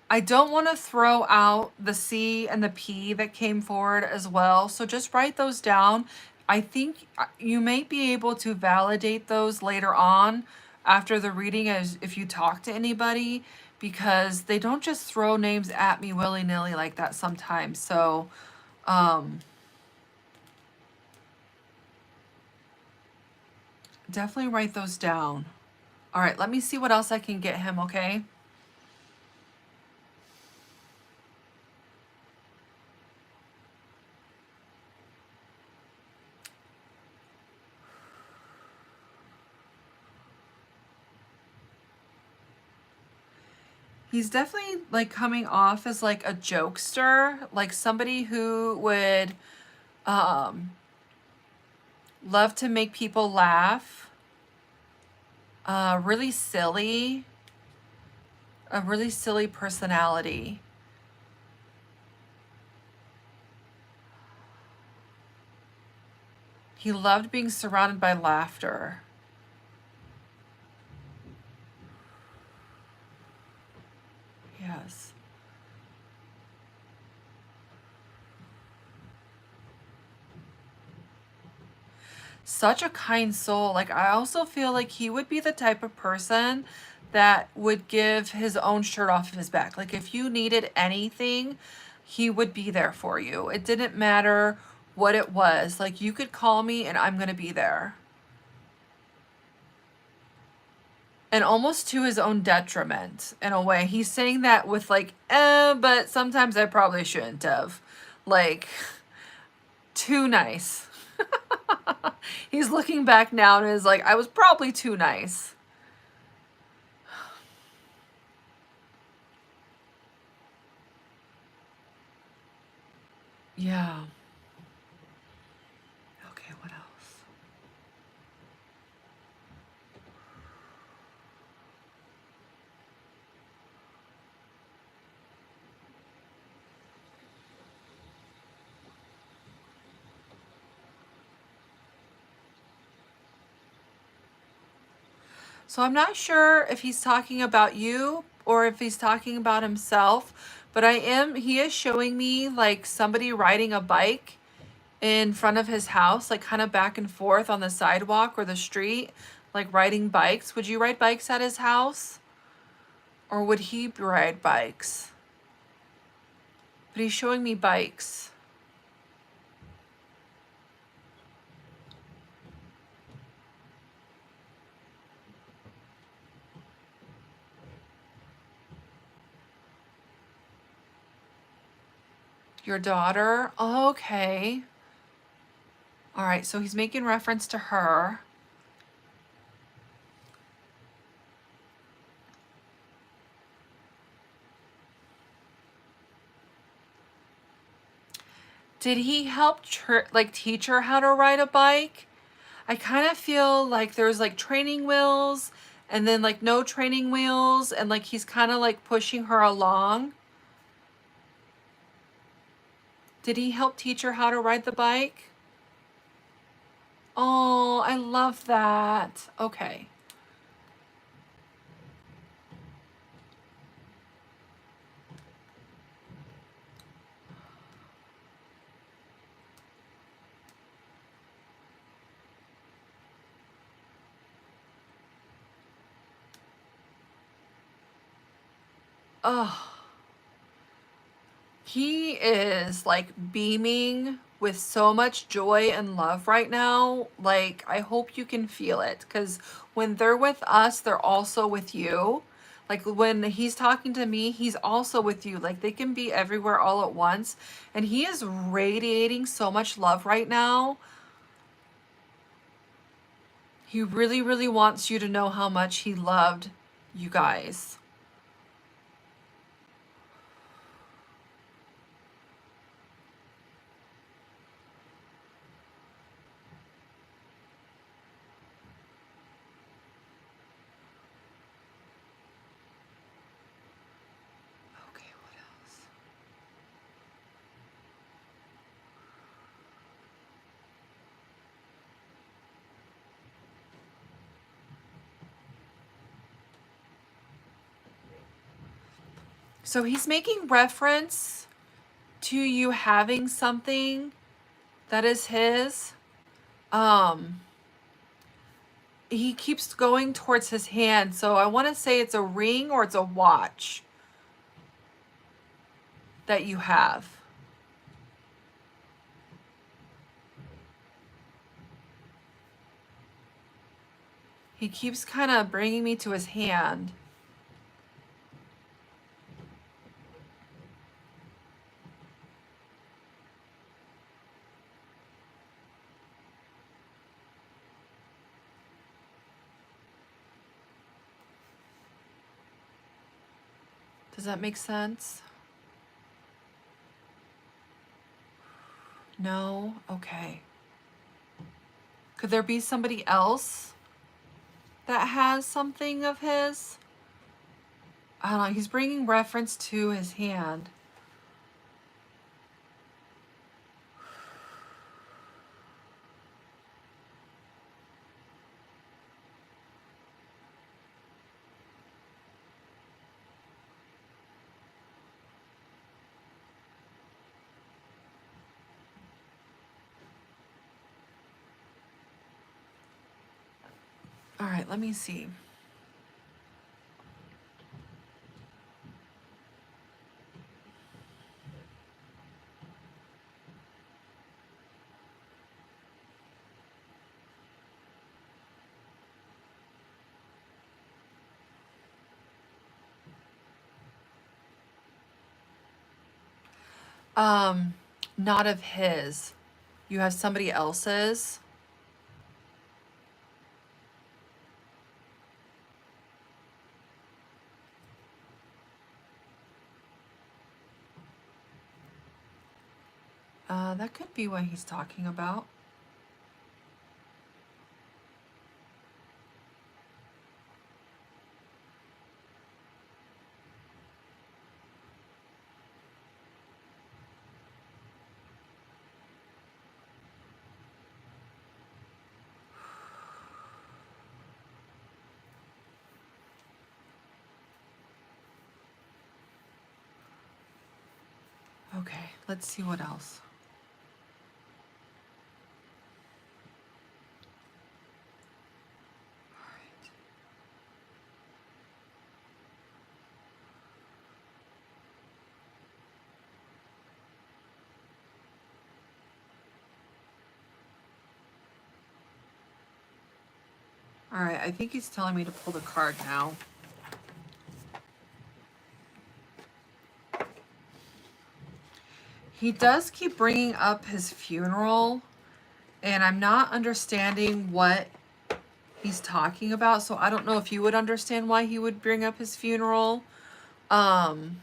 I don't want to throw out the C and the P that came forward as well. So just write those down. I think you may be able to validate those later on after the reading as if you talk to anybody, because they don't just throw names at me willy-nilly like that sometimes. So definitely write those down. All right, let me see what else I can get him, okay? He's definitely like coming off as like a jokester, like somebody who would love to make people laugh. Really silly, a really silly personality. He loved being surrounded by laughter. Yes. Such a kind soul. Like, I also feel like he would be the type of person that would give his own shirt off of his back. Like, if you needed anything, he would be there for you. It didn't matter what it was. Like, you could call me and I'm going to be there. And almost to his own detriment in a way. He's saying that with like, but sometimes I probably shouldn't have. Like, too nice. He's looking back now and is like, I was probably too nice. Yeah. Okay, what else? So I'm not sure if he's talking about you or if he's talking about himself, but he is showing me like somebody riding a bike in front of his house, like kind of back and forth on the sidewalk or the street, like riding bikes. Would you ride bikes at his house? Or would he ride bikes? But he's showing me bikes. Your daughter? Oh, okay. All right, so he's making reference to her. Did he help like teach her how to ride a bike? I kind of feel like there's like training wheels and then like no training wheels and like he's kind of like pushing her along. Did he help teach her how to ride the bike? Oh, I love that. Okay. Oh, he is like beaming with so much joy and love right now. Like, I hope you can feel it because when they're with us, they're also with you. Like, when he's talking to me, he's also with you. Like, they can be everywhere all at once. And he is radiating so much love right now. He really, really wants you to know how much he loved you guys. Okay, what else? So he's making reference to you having something that is his. Um, he keeps going towards his hand, so I want to say it's a ring or it's a watch that you have. He keeps kind of bringing me to his hand. Does that make sense? No? Okay. Could there be somebody else that has something of his? I don't know. He's bringing reference to his hand. right, let me see. Um, Not of his. You have somebody else's. That could be what he's talking about. Okay, let's see what else. All right, I think he's telling me to pull the card now. He does keep bringing up his funeral, and I'm not understanding what he's talking about, so I don't know if you would understand why he would bring up his funeral. Um,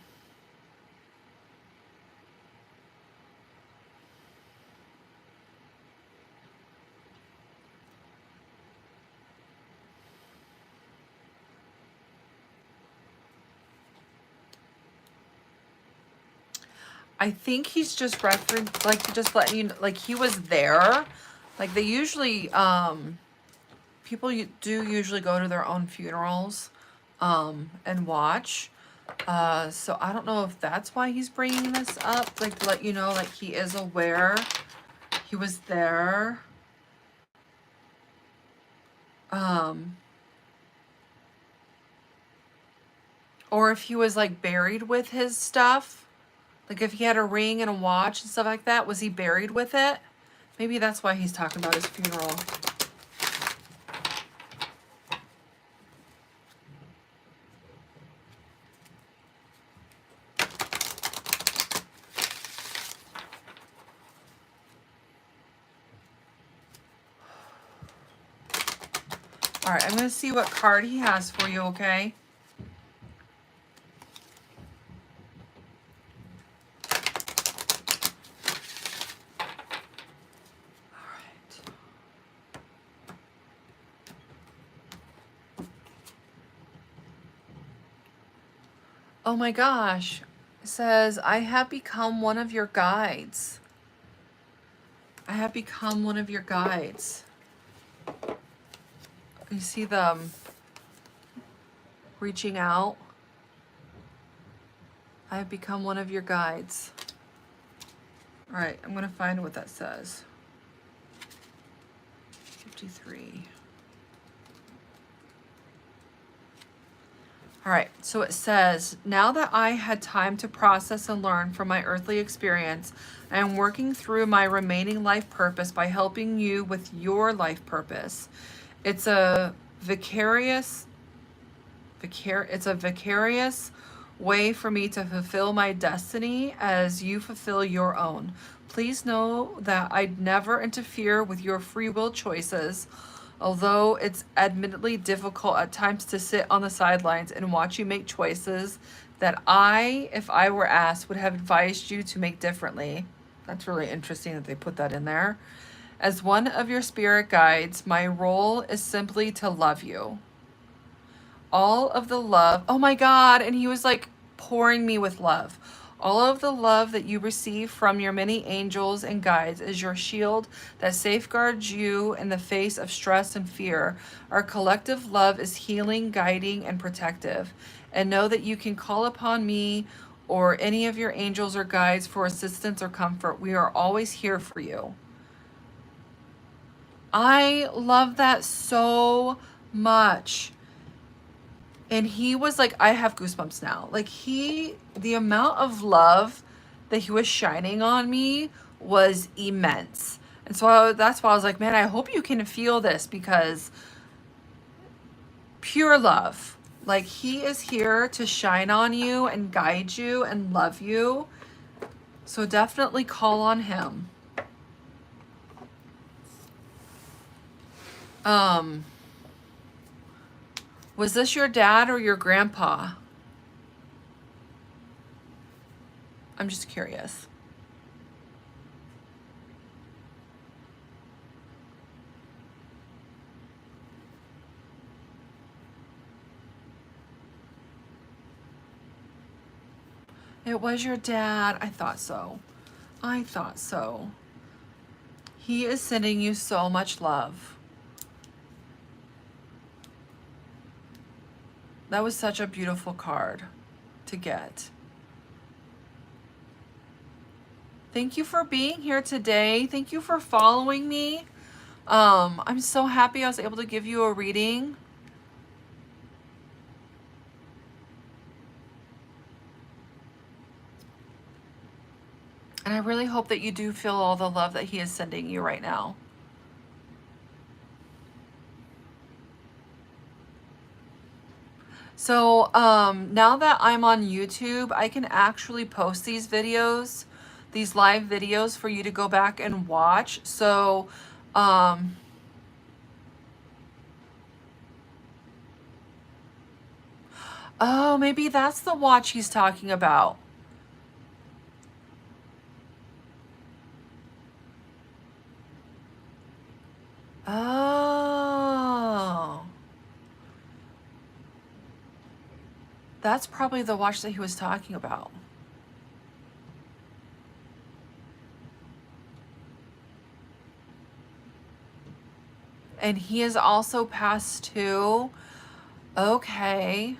I think he's just referenced, like, just letting you know, like, he was there. Like, they usually, people do usually go to their own funerals, and watch. So I don't know if that's why he's bringing this up, like, to let you know, like, he is aware he was there. Or if he was, like, buried with his stuff. Like, if he had a ring and a watch and stuff like that, was he buried with it? Maybe that's why he's talking about his funeral. All right, I'm going to see what card he has for you, okay? All right. Oh my gosh. It says, I have become one of your guides. I have become one of your guides. You see them reaching out. I have become one of your guides. All right, I'm going to find what that says. 53. All right, so it says, now that I had time to process and learn from my earthly experience, I am working through my remaining life purpose by helping you with your life purpose. It's a vicarious way for me to fulfill my destiny as you fulfill your own. Please know that I'd never interfere with your free will choices, although it's admittedly difficult at times to sit on the sidelines and watch you make choices that I, if I were asked, would have advised you to make differently. That's really interesting that they put that in there. As one of your spirit guides, my role is simply to love you. All of the love, oh my God, and he was like pouring me with love. All of the love that you receive from your many angels and guides is your shield that safeguards you in the face of stress and fear. Our collective love is healing, guiding, and protective. And know that you can call upon me or any of your angels or guides for assistance or comfort. We are always here for you. I love that so much. And he was like, I have goosebumps now. Like the amount of love that he was shining on me was immense. And so that's why I was like, man, I hope you can feel this, because pure love. Like, he is here to shine on you and guide you and love you. So definitely call on him. Was this your dad or your grandpa? I'm just curious. It was your dad. I thought so. I thought so. He is sending you so much love. That was such a beautiful card to get. Thank you for being here today. Thank you for following me. I'm so happy I was able to give you a reading. And I really hope that you do feel all the love that he is sending you right now. So now that I'm on YouTube, I can actually post these videos, these live videos, for you to go back and watch. So oh, maybe that's the watch he's talking about. Oh, that's probably the watch that he was talking about. And he is also passed too. Okay.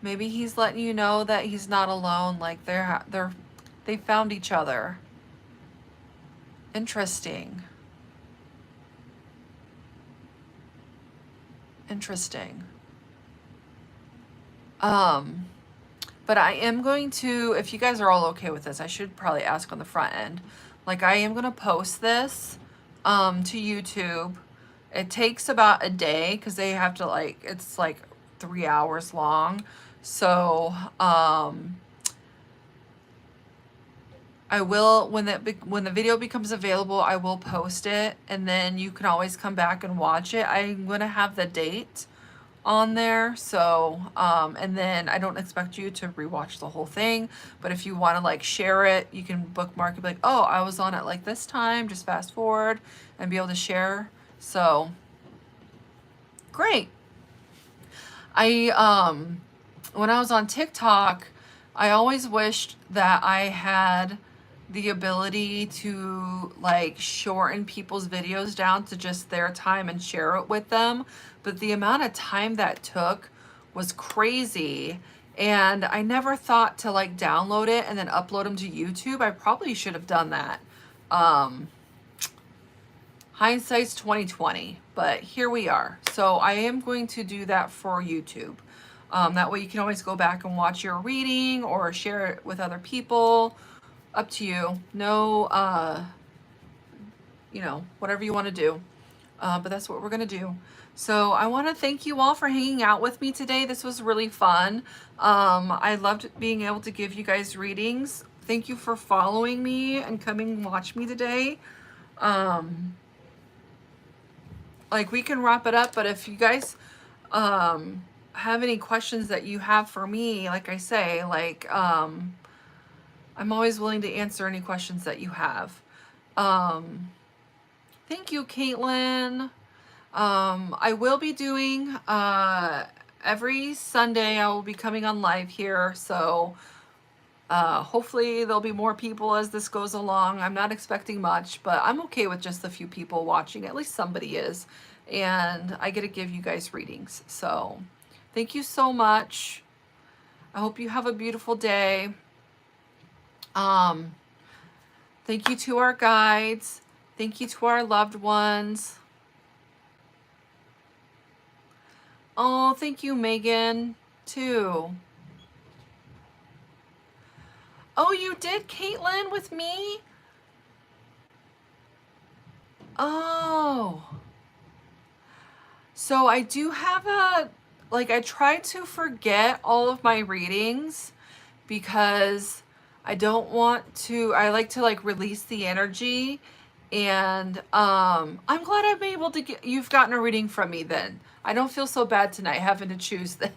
Maybe he's letting you know that he's not alone. Like they found each other. Interesting. Interesting. But I am going to, if you guys are all okay with this, I should probably ask on the front end. Like, I am going to post this to YouTube. It takes about a day because they have to, like, it's like 3 hours long. So I will, when the video becomes available, I will post it, and then you can always come back and watch it. I'm going to have the date on there. So, and then I don't expect you to rewatch the whole thing, but if you want to like share it, you can bookmark it, be like, oh, I was on it like this time, just fast forward and be able to share. So great. When I was on TikTok, I always wished that I had the ability to like shorten people's videos down to just their time and share it with them. But the amount of time that took was crazy. And I never thought to like download it and then upload them to YouTube. I probably should have done that. Hindsight's 2020, but here we are. So I am going to do that for YouTube. That way you can always go back and watch your reading or share it with other people. Up to you. No, you know, whatever you want to do. But that's what we're going to do. So I want to thank you all for hanging out with me today. This was really fun. I loved being able to give you guys readings. Thank you for following me and coming and watch me today. Like, we can wrap it up, but if you guys have any questions that you have for me, like I say, like I'm always willing to answer any questions that you have. Thank you, Caitlin. I will be doing every Sunday. I will be coming on live here, so Hopefully there'll be more people as this goes along. I'm not expecting much, but I'm okay with just a few people watching. At least somebody is. And I get to give you guys readings. So thank you so much. I hope you have a beautiful day. Thank you to our guides. Thank you to our loved ones. Oh, thank you, Megan, too. Oh, you did, Caitlin, with me? Oh. So I do have I try to forget all of my readings because I don't want to, I like to like release the energy. And I'm glad I'm able to get, you've gotten a reading from me then. I don't feel so bad tonight having to choose then.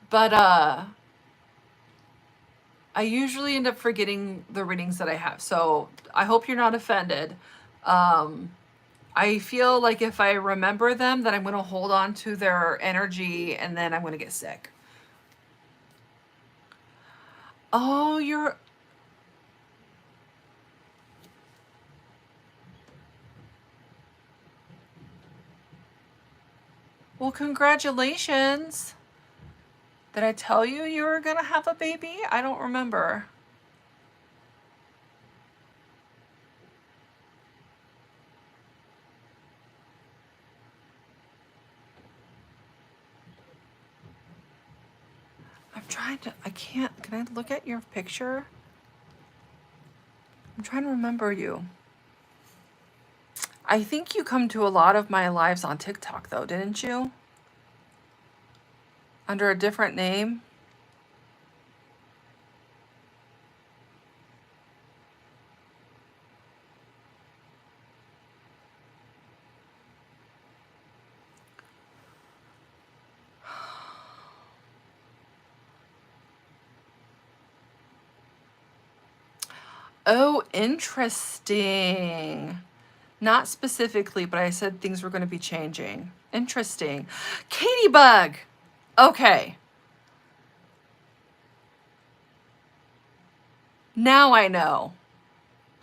But I usually end up forgetting the readings that I have. So I hope you're not offended. I feel like if I remember them, that I'm going to hold on to their energy and then I'm going to get sick. Oh, you're... Well, congratulations. Did I tell you you were going to have a baby? I don't remember. I'm trying to, I can't, can I look at your picture? I'm trying to remember you. I think you come to a lot of my lives on TikTok though, didn't you? Under a different name? Oh, interesting. Not specifically, but I said things were going to be changing. Interesting. Bug. Okay. Now I know.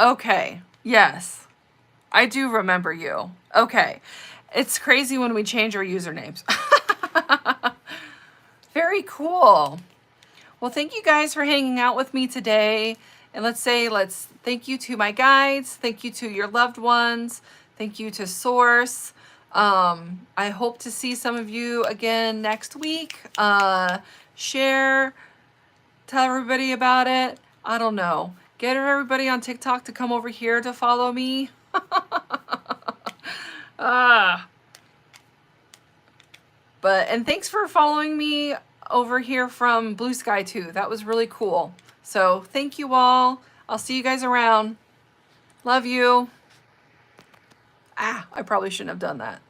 Okay. Yes. I do remember you. Okay. It's crazy when we change our usernames. Very cool. Well, thank you guys for hanging out with me today. And let's thank you to my guides. Thank you to your loved ones. Thank you to Source. I hope to see some of you again next week. Share, tell everybody about it. I don't know. Get everybody on TikTok to come over here to follow me. And thanks for following me over here from Blue Sky too. That was really cool. So thank you all. I'll see you guys around. Love you. I probably shouldn't have done that.